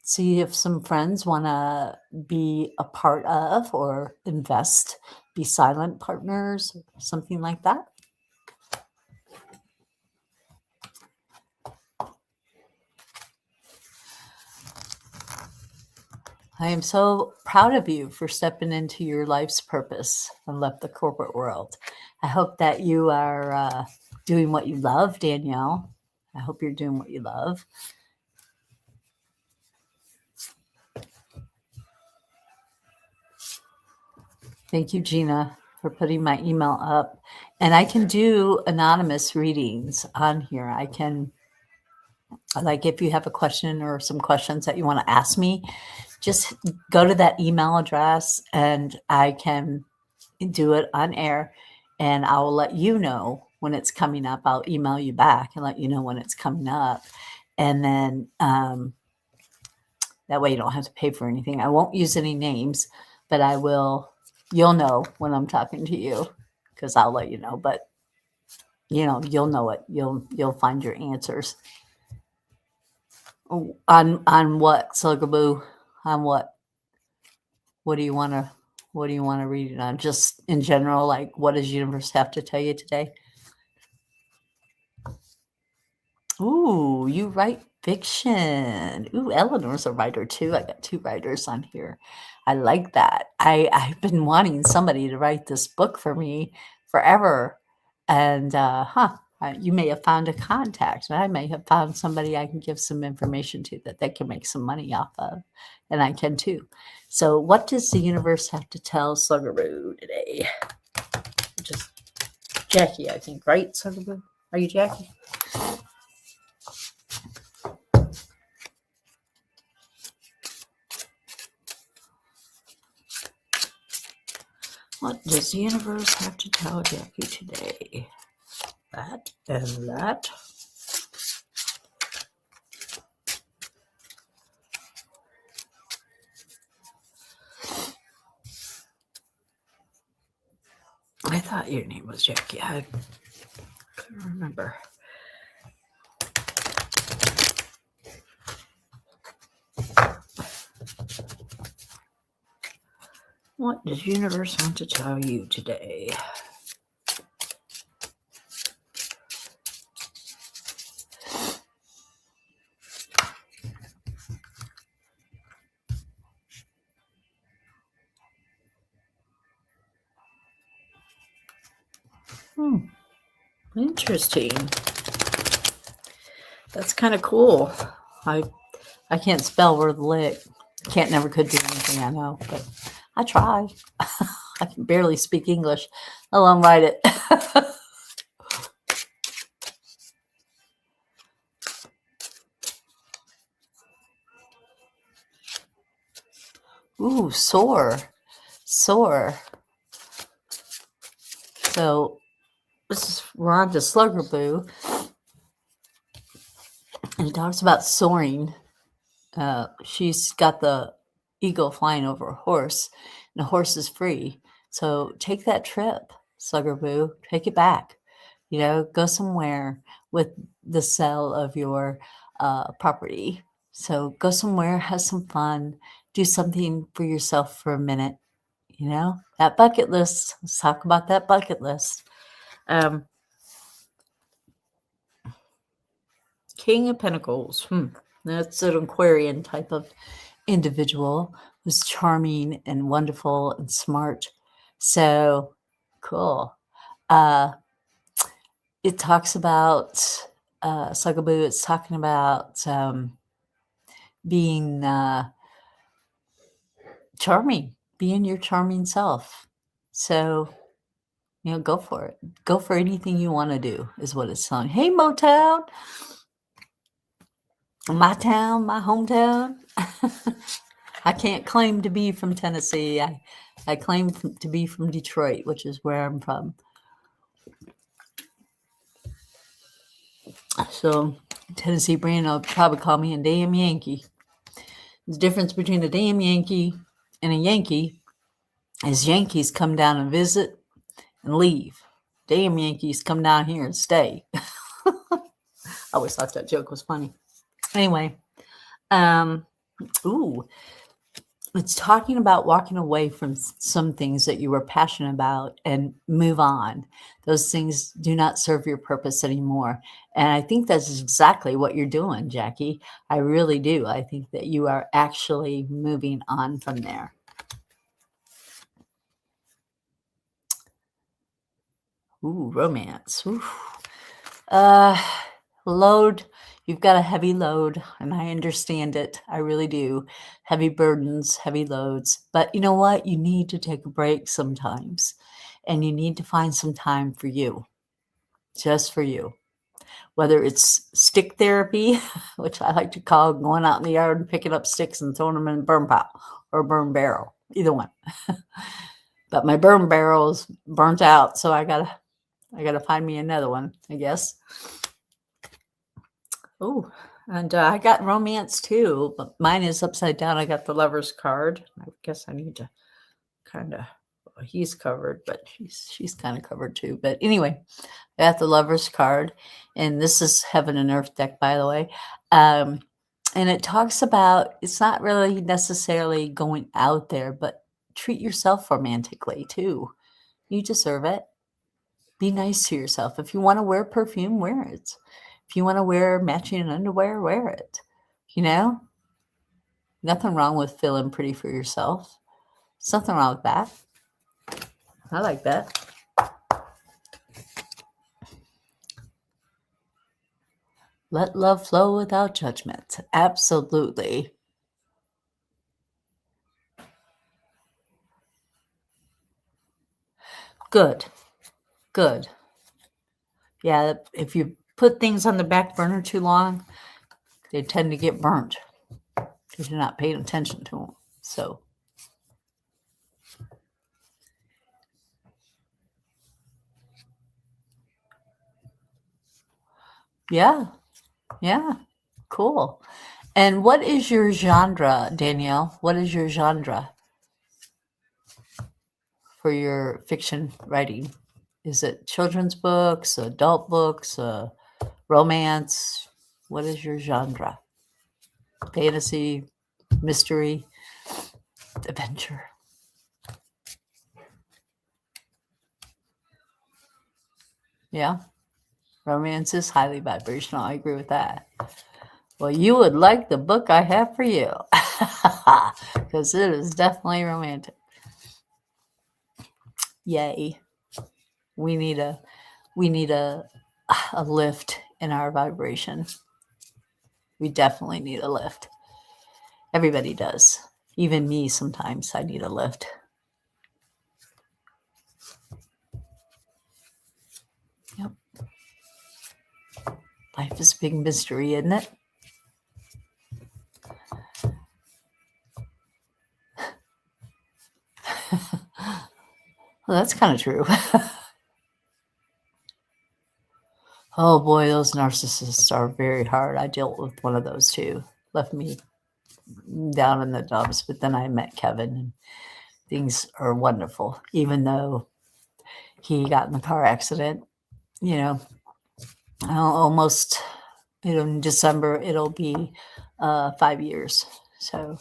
see if some friends want to be a part of or invest, be silent partners, something like that. I am so proud of you for stepping into your life's purpose and left the corporate world. I hope that you are doing what you love, Danielle. I hope you're doing what you love. Thank you, Gina, for putting my email up. And I can do anonymous readings on here. I can, like, if you have a question or some questions that you want to ask me, just go to that email address and I can do it on air and I will let you know when it's coming up. I'll email you back and let you know when it's coming up. And then that way you don't have to pay for anything. I won't use any names, but I will You'll know when I'm talking to you because I'll let you know. But you'll know it. You'll find your answers. On what, Slugaboo? On what? What do you want to read it on? Just in general, like what does universe have to tell you today? Ooh, you write fiction. Ooh, Eleanor's a writer too. I got 2 writers on here. I like that. I've been wanting somebody to write this book for me forever. And you may have found a contact, and I may have found somebody I can give some information to that they can make some money off of. And I can too. So what does the universe have to tell Slugaboo today? Just Jackie, I think, right, Slugaboo? Are you Jackie? What does the universe have to tell Jackie today? That and that. I thought your name was Jackie. I couldn't remember. What does the universe want to tell you today? Interesting. That's kind of cool. I can't spell word lick. Never could do anything, I know, but I try. I can barely speak English, let alone write it. Ooh, soar. So we're on to Slugaboo, and he talks about soaring. She's got the eagle flying over a horse, and the horse is free. So take that trip, Slugaboo. Take it back. Go somewhere with the sale of your property. So go somewhere, have some fun, do something for yourself for a minute. That bucket list. Let's talk about that bucket list. King of Pentacles. That's an Aquarian type of individual who's charming and wonderful and smart. So cool. It talks about Slugaboo. It's talking about being charming, being your charming self. So go for it. Go for anything you want to do is what it's saying. Hey, Motown. My town, my hometown. I can't claim to be from Tennessee. I claim to be from Detroit, which is where I'm from. So Tennessee Brand will probably call me a damn Yankee. The difference between a damn Yankee and a Yankee is Yankees come down and visit and leave. Damn Yankees come down here and stay. I always thought that joke was funny. Anyway, it's talking about walking away from some things that you were passionate about and move on. Those things do not serve your purpose anymore. And I think that's exactly what you're doing, Jackie. I really do. I think that you are actually moving on from there. Ooh, romance. Ooh. Load. You've got a heavy load, and I understand it. I really do. Heavy burdens, heavy loads. But you know what? You need to take a break sometimes, and you need to find some time for you, just for you. Whether it's stick therapy, which I like to call going out in the yard and picking up sticks and throwing them in a burn pile or a burn barrel, either one. But my burn barrel is burnt out, so I gotta find me another one, I guess. Oh, and I got romance too, but mine is upside down. I got the Lover's card. I guess I need to kind of he's covered, but she's kind of covered too. But anyway, I got the Lover's card, and this is Heaven and Earth deck, by the way. And it talks about it's not really necessarily going out there, but treat yourself romantically too. You deserve it. Be nice to yourself. If you want to wear perfume, wear it. If you want to wear matching underwear, wear it. You know, nothing wrong with feeling pretty for yourself. There's nothing wrong with that. I like that. Let love flow without judgment. Absolutely. Good. Good. Yeah, if you put things on the back burner too long, they tend to get burnt because you're not paying attention to them. So, yeah, yeah, cool. And what is your genre, Danielle? What is your genre for your fiction writing? Is it children's books, adult books, romance? What is your genre? Fantasy, mystery, adventure? Yeah, romance is highly vibrational. I agree with that. Well, you would like the book I have for you because it is definitely romantic. Yay. We need a lift in our vibration. We definitely need a lift. Everybody does. Even me, sometimes I need a lift. Yep. Life is a big mystery, isn't it? Well, that's kind of true. Oh boy, those narcissists are very hard. I dealt with one of those too. Left me down in the dumps, but then I met Kevin and things are wonderful. Even though he got in the car accident, you know, almost in December, it'll be 5 years. So,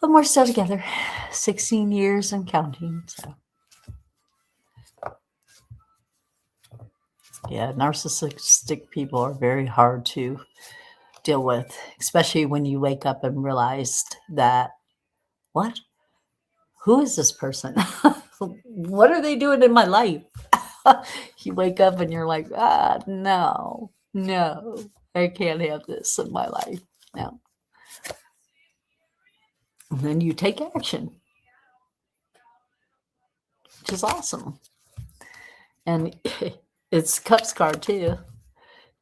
but we're still together, 16 years and counting. So, yeah, narcissistic people are very hard to deal with, especially when you wake up and realize that, what? Who is this person? What are they doing in my life? You wake up and you're like, no, I can't have this in my life. No. And then you take action, which is awesome. And it's Cups card too.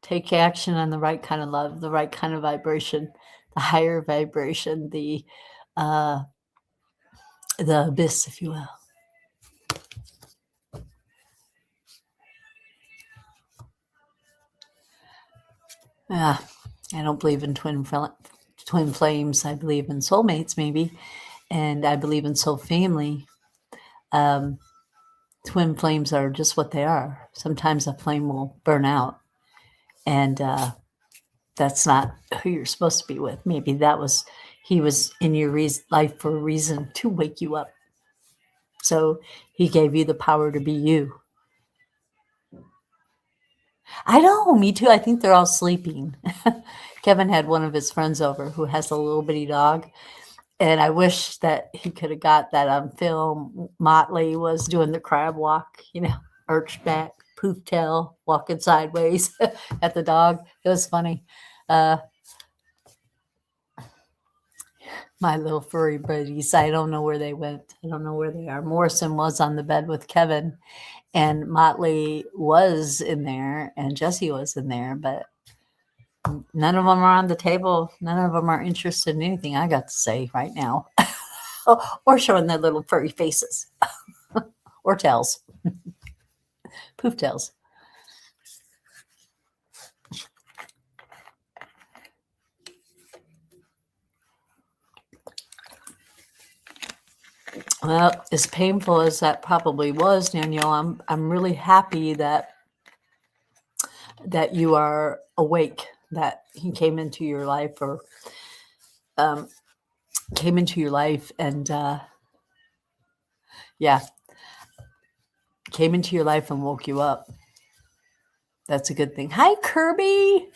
Take action on the right kind of love, the right kind of vibration, the higher vibration, the abyss, if you will. Yeah, I don't believe in twin flames. I believe in soulmates, maybe, and I believe in soul family. Twin flames are just what they are. Sometimes a flame will burn out, and that's not who you're supposed to be with. Maybe he was in your life for a reason to wake you up. So he gave you the power to be you. I know, me too. I think they're all sleeping. Kevin had one of his friends over who has a little bitty dog. And I wish that he could have got that on film. Motley was doing the crab walk, arched back, poof tail, walking sideways at the dog. It was funny. My little furry buddies, I don't know where they went. I don't know where they are. Morrison was on the bed with Kevin, and Motley was in there, and Jesse was in there, but none of them are on the table. None of them are interested in anything I got to say right now. Or showing their little furry faces. Or tails. Poof tails. Well, as painful as that probably was, Danielle, I'm really happy that you are awake, that he came into your life, or came into your life, and yeah, came into your life and woke you up. That's a good thing. Hi, Kirby.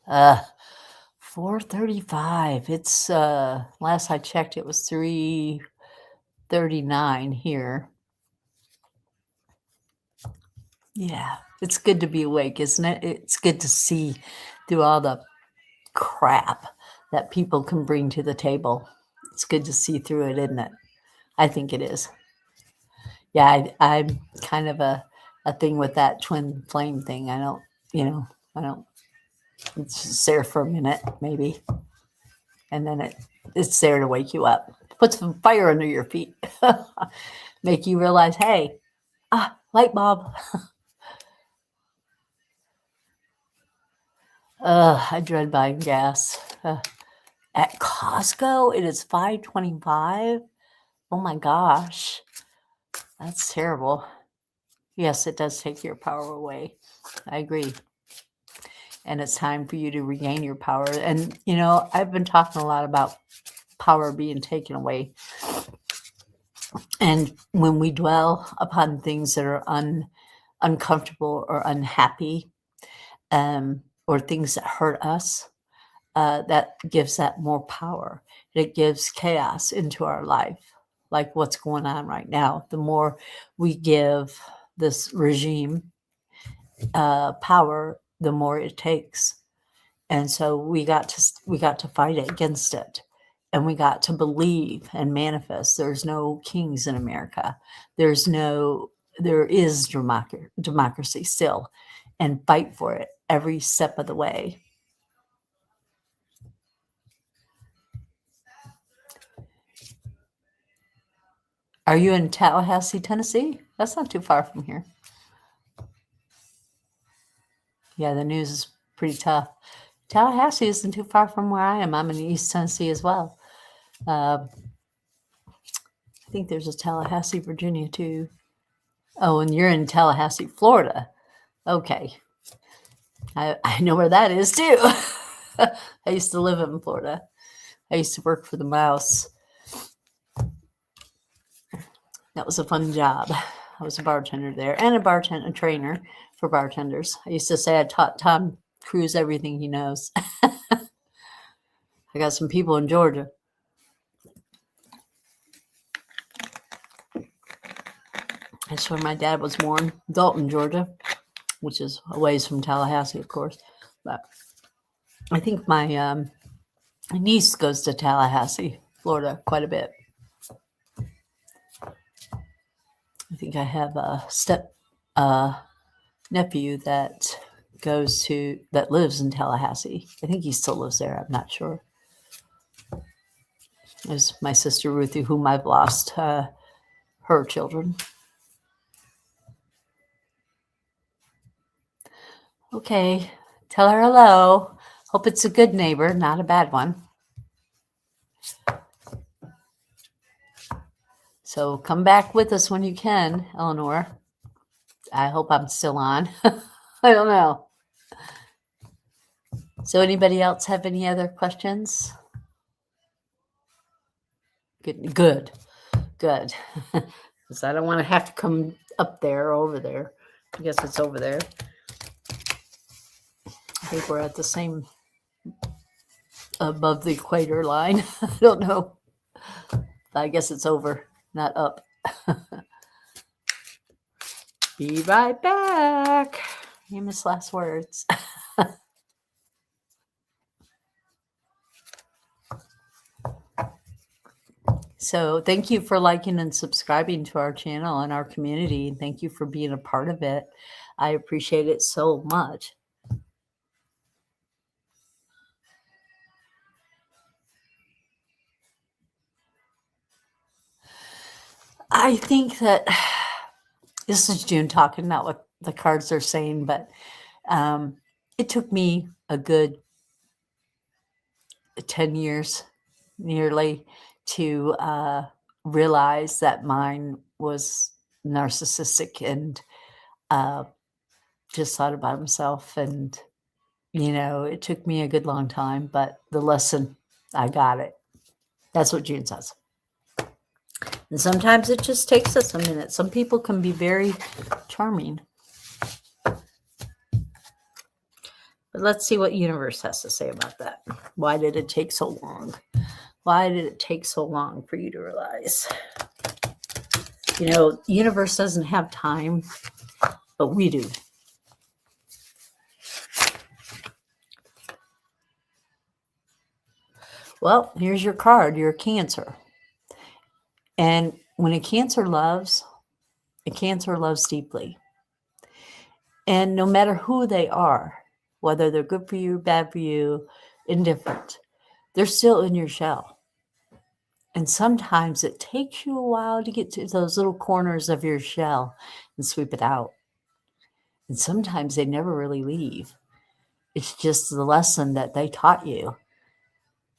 4:35. It's last I checked, it was 3:39 here. Yeah, it's good to be awake, isn't it? It's good to see through all the crap that people can bring to the table. It's good to see through it, isn't it? I think it is. Yeah, I'm kind of a thing with that twin flame thing. I don't, it's just there for a minute, maybe. And then it's there to wake you up. Put some fire under your feet. Make you realize, hey, light bulb. I dread buying gas. At Costco, it is $5.25. Oh my gosh. That's terrible. Yes, it does take your power away. I agree. And it's time for you to regain your power. And, I've been talking a lot about power being taken away. And when we dwell upon things that are uncomfortable or unhappy, or things that hurt us, that gives that more power. It gives chaos into our life, like what's going on right now. The more we give this regime power, the more it takes. And so we got to fight against it, and we got to believe and manifest. There's no kings in America. There is democracy still, and fight for it every step of the way. Are you in Tallahassee, Tennessee? That's not too far from here. Yeah, the news is pretty tough. Tallahassee isn't too far from where I am. I'm in East Tennessee as well. I think there's a Tallahassee, Virginia, too. Oh, and you're in Tallahassee, Florida. Okay. I know where that is, too. I used to live in Florida. I used to work for the Mouse. That was a fun job. I was a bartender there, and a trainer for bartenders. I used to say I taught Tom Cruise everything he knows. I got some people in Georgia. That's where my dad was born, Dalton, Georgia, which is a ways from Tallahassee, of course. But I think my niece goes to Tallahassee, Florida, quite a bit. I think I have a nephew that lives in Tallahassee. I think he still lives there. I'm not sure. There's my sister Ruthie, whom I've lost her children. Okay, tell her hello. Hope it's a good neighbor, not a bad one. So come back with us when you can, Eleanor. I hope I'm still on. I don't know. So anybody else have any other questions? Good. Because I don't want to have to come up there or over there. I guess it's over there. I think we're at the same, above the equator line. I don't know. I guess it's over, not up. Be right back. Famous last words. So thank you for liking and subscribing to our channel and our community. Thank you for being a part of it. I appreciate it so much. I think that this is June talking, not what the cards are saying, but it took me a good 10 years nearly to realize that mine was narcissistic and uh, just thought about himself. And, it took me a good long time, but the lesson, I got it. That's what June says. And sometimes it just takes us a minute. Some people can be very charming. But let's see what universe has to say about that. Why did it take so long? Why did it take so long for you to realize? Universe doesn't have time, but we do. Well, here's your card. You're a Cancer. And when a Cancer loves deeply. And no matter who they are, whether they're good for you, bad for you, indifferent, they're still in your shell. And sometimes it takes you a while to get to those little corners of your shell and sweep it out. And sometimes they never really leave. It's just the lesson that they taught you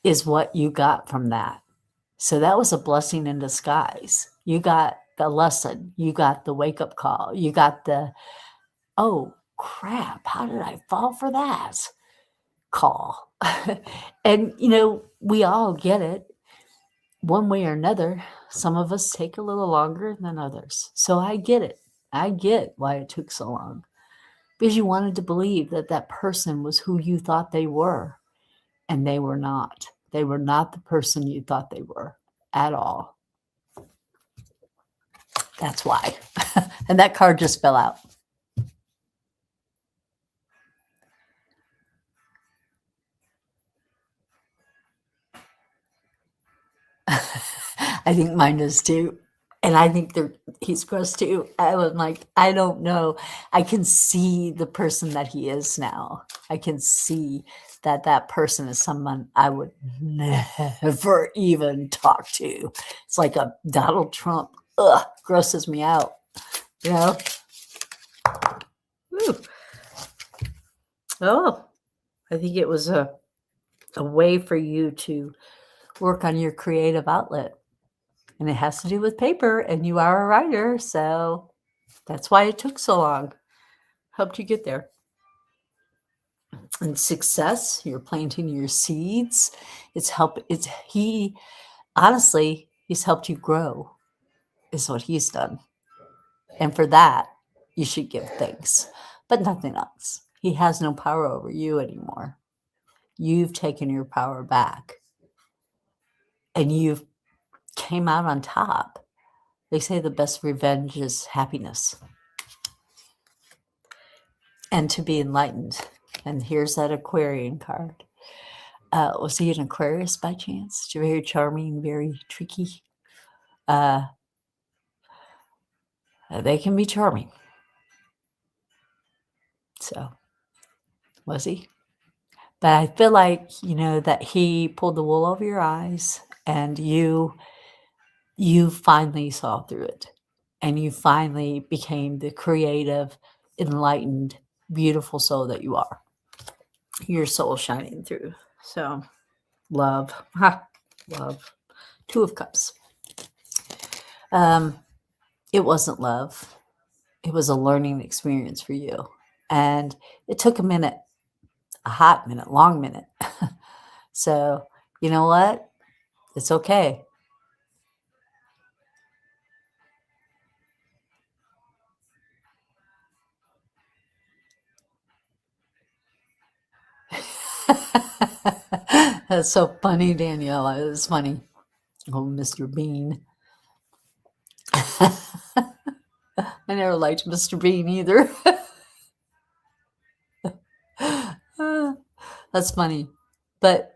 is what you got from that. So that was a blessing in disguise. You got the lesson. You got the wake-up call. You got the, oh, crap, how did I fall for that call? And, we all get it. One way or another. Some of us take a little longer than others. So I get it. I get why it took so long. Because you wanted to believe that that person was who you thought they were. And they were not. They were not the person you thought they were at all. That's why. And that card just fell out. I think mine does too. And I think he's gross too. I was like, I don't know. I can see the person that he is now. I can see that person is someone I would never even talk to. It's like a Donald Trump. Ugh, grosses me out. Woo. Oh, I think it was a way for you to work on your creative outlet. And it has to do with paper, and you are a writer, so that's why it took so long. Helped you get there. And success, you're planting your seeds. He's helped you grow, is what he's done. And for that, you should give thanks, but nothing else. He has no power over you anymore. You've taken your power back, and you've came out on top. They say the best revenge is happiness and to be enlightened. And here's that Aquarian card. Was he an Aquarius by chance? Very charming, very tricky. They can be charming. So, was he? But I feel like, that he pulled the wool over your eyes, and you finally saw through it. And you finally became the creative, enlightened, beautiful soul that you are. Your soul shining through. So, love. Love. 2 of Cups. It wasn't love. It was a learning experience for you. And it took a minute, a hot minute, long minute. So, you know what? It's okay. That's so funny, Danielle. It was funny. Oh, Mr. Bean. I never liked Mr. Bean either. That's funny. But,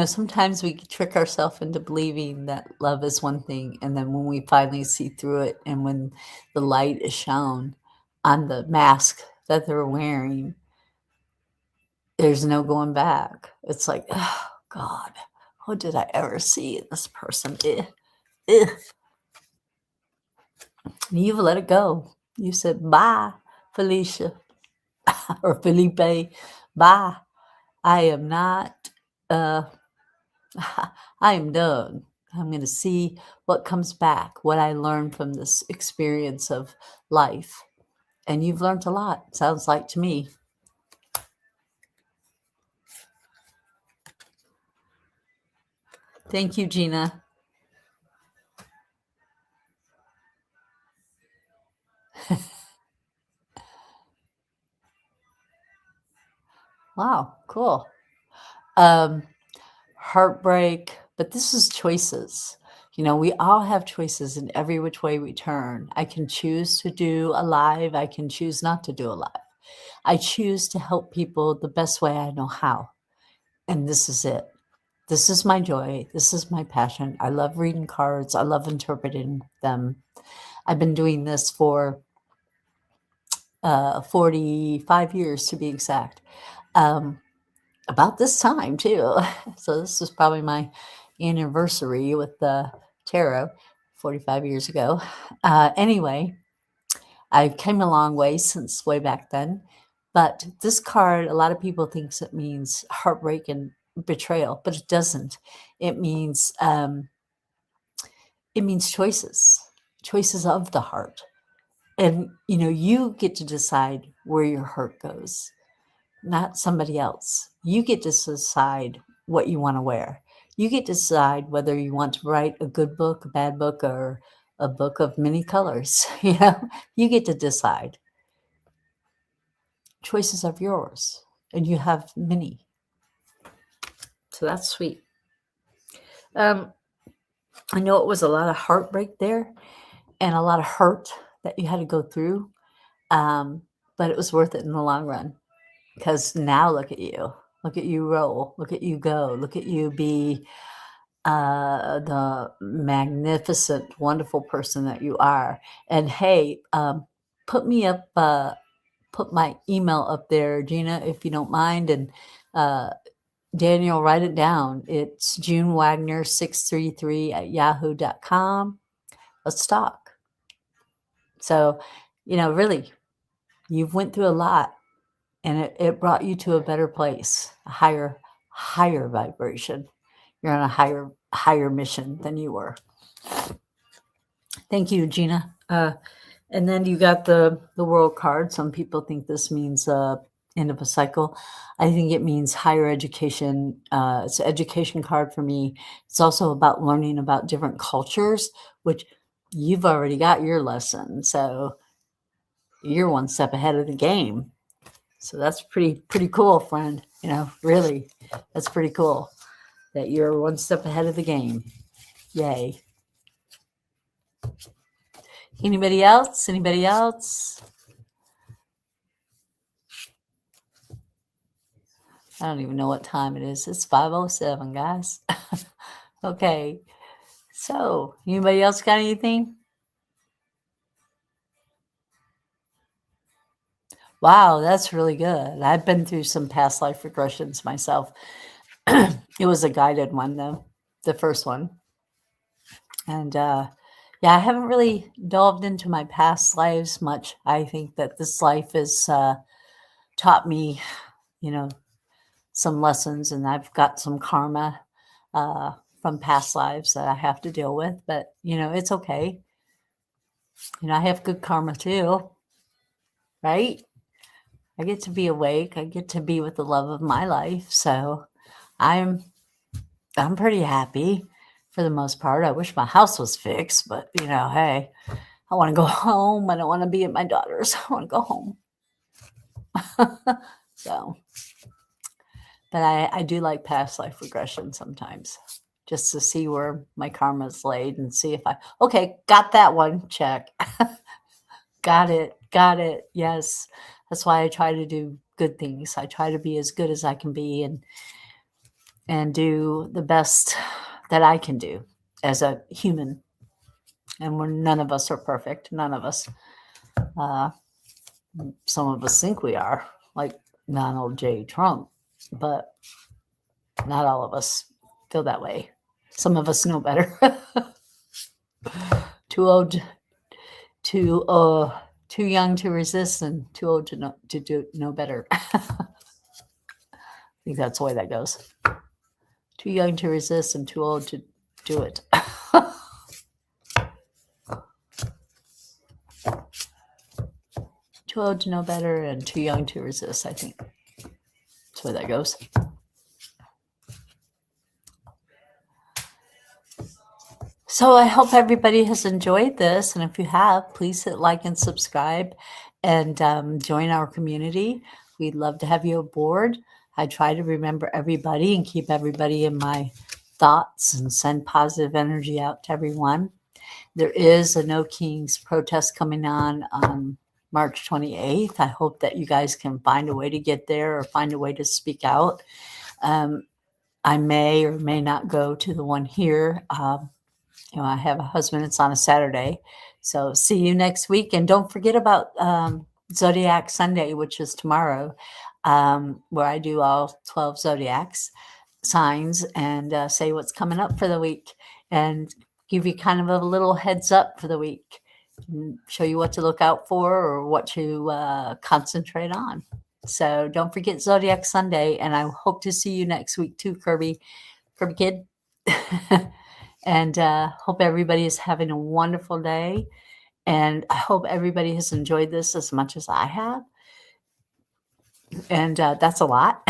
sometimes we trick ourselves into believing that love is one thing. And then when we finally see through it, and when the light is shown on the mask that they're wearing, there's no going back. It's like, oh, God, what did I ever see in this person? And you've let it go. You said, bye, Felicia or Felipe. Bye. I am not I am done. I'm going to see what comes back, what I learned from this experience of life. And you've learned a lot, sounds like to me. Thank you, Gina. Wow, cool. Um, Heartbreak, but this is choices. We all have choices in every which way we turn. I can choose to do a live, I can choose not to do a live. I choose to help people the best way I know how. And this is it. This is my joy. This is my passion. I love reading cards. I love interpreting them. I've been doing this for 45 years to be exact. About this time too. So this is probably my anniversary with the tarot 45 years ago. Anyway, I came a long way since way back then. But this card, a lot of people thinks it means heartbreak and betrayal, but it doesn't. It means choices of the heart. And you get to decide where your heart goes, not somebody else. You get to decide what you want to wear. You get to decide whether you want to write a good book, a bad book, or a book of many colors. You get to decide. Choices of yours, and you have many. So that's sweet. I know it was a lot of heartbreak there and a lot of hurt that you had to go through, but it was worth it in the long run. Because now look at you. Look at you roll. Look at you go. Look at you be the magnificent, wonderful person that you are. And hey, put me up, put my email up there, Gina, if you don't mind. And Daniel, write it down. It's junewagner633@yahoo.com. Let's talk. So, really, you've went through a lot. And it brought you to a better place, a higher vibration. You're on a higher mission than you were. Thank you, Gina. And then you got the world card. Some people think this means end of a cycle. I think it means higher education. It's an education card for me. It's also about learning about different cultures, which you've already got your lesson. So you're one step ahead of the game. So that's pretty cool, friend. Really, that's pretty cool that you're one step ahead of the game. Yay. Anybody else? Anybody else? I don't even know what time it is. It's 5:07, guys. Okay. So, anybody else got anything? Wow, that's really good. I've been through some past life regressions myself. It was a guided one, though, the first one. And yeah, I haven't really delved into my past lives much. I think that this life has taught me, some lessons, and I've got some karma from past lives that I have to deal with. But, it's okay. I have good karma too, right? I get to be awake. I get to be with the love of my life. So I'm pretty happy for the most part. I wish my house was fixed, but hey, I want to go home. I don't want to be at my daughter's. I want to go home. So, but I do like past life regression sometimes, just to see where my karma's laid and see if okay, got that one, check. Got it. Yes. That's why I try to do good things. I try to be as good as I can be and do the best that I can do as a human. And none of us are perfect. None of us. Some of us think we are, like Donald J. Trump, but not all of us feel that way. Some of us know better. Too old, too young to resist, and too old to know better. I think that's the way that goes. Too young to resist and too old to do it. Too old to know better and too young to resist, I think. That's where that goes. So I hope everybody has enjoyed this. And if you have, please hit like and subscribe and join our community. We'd love to have you aboard. I try to remember everybody and keep everybody in my thoughts and send positive energy out to everyone. There is a No Kings protest coming on March 28th. I hope that you guys can find a way to get there or find a way to speak out. I may or may not go to the one here. I have a husband. It's on a Saturday. So see you next week. And don't forget about Zodiac Sunday, which is tomorrow, where I do all 12 Zodiacs signs and say what's coming up for the week and give you kind of a little heads up for the week and show you what to look out for or what to concentrate on. So don't forget Zodiac Sunday. And I hope to see you next week too, Kirby Kid. And hope everybody is having a wonderful day. And I hope everybody has enjoyed this as much as I have. And that's a lot.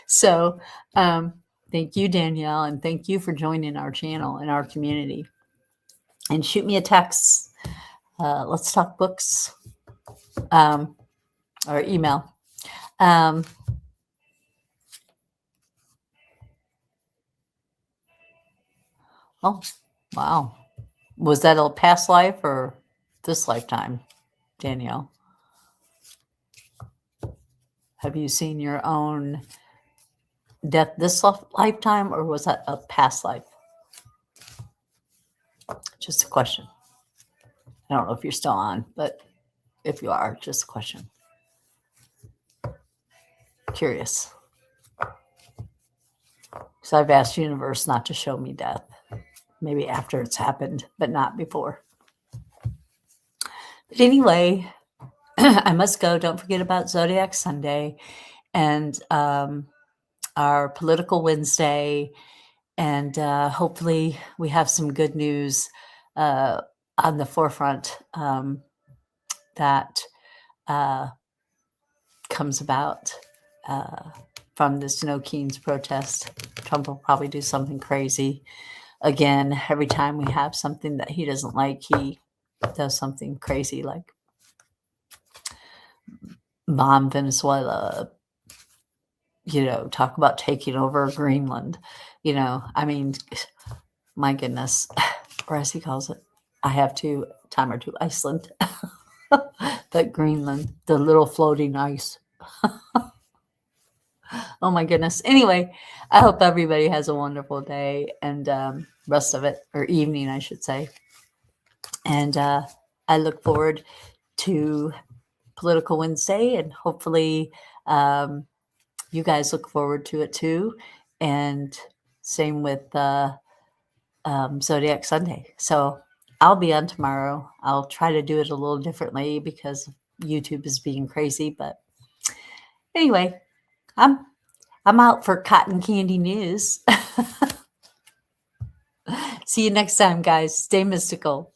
So thank you, Danielle. And thank you for joining our channel and our community. And shoot me a text. Let's talk books or email. Oh, wow. Was that a past life or this lifetime, Danielle? Have you seen your own death this lifetime or was that a past life? Just a question. I don't know if you're still on, but if you are, just a question. Curious. So I've asked universe not to show me death. Maybe after it's happened, but not before. But anyway, I must go. Don't forget about Zodiac Sunday and our Political Wednesday. And hopefully we have some good news on the forefront that comes about from this No Kings protest. Trump will probably do something crazy. Again, every time we have something that he doesn't like, he does something crazy like bomb Venezuela, talk about taking over Greenland. I mean, my goodness, or as he calls it, I have to time or two, Iceland, but Greenland, the little floating ice. Oh my goodness. Anyway, I hope everybody has a wonderful day and rest of it, or evening, I should say. And I look forward to Political Wednesday, and hopefully you guys look forward to it too. And same with Zodiac Sunday. So I'll be on tomorrow. I'll try to do it a little differently because YouTube is being crazy. But anyway, I'm out for cotton candy news. See you next time, guys. Stay mystical.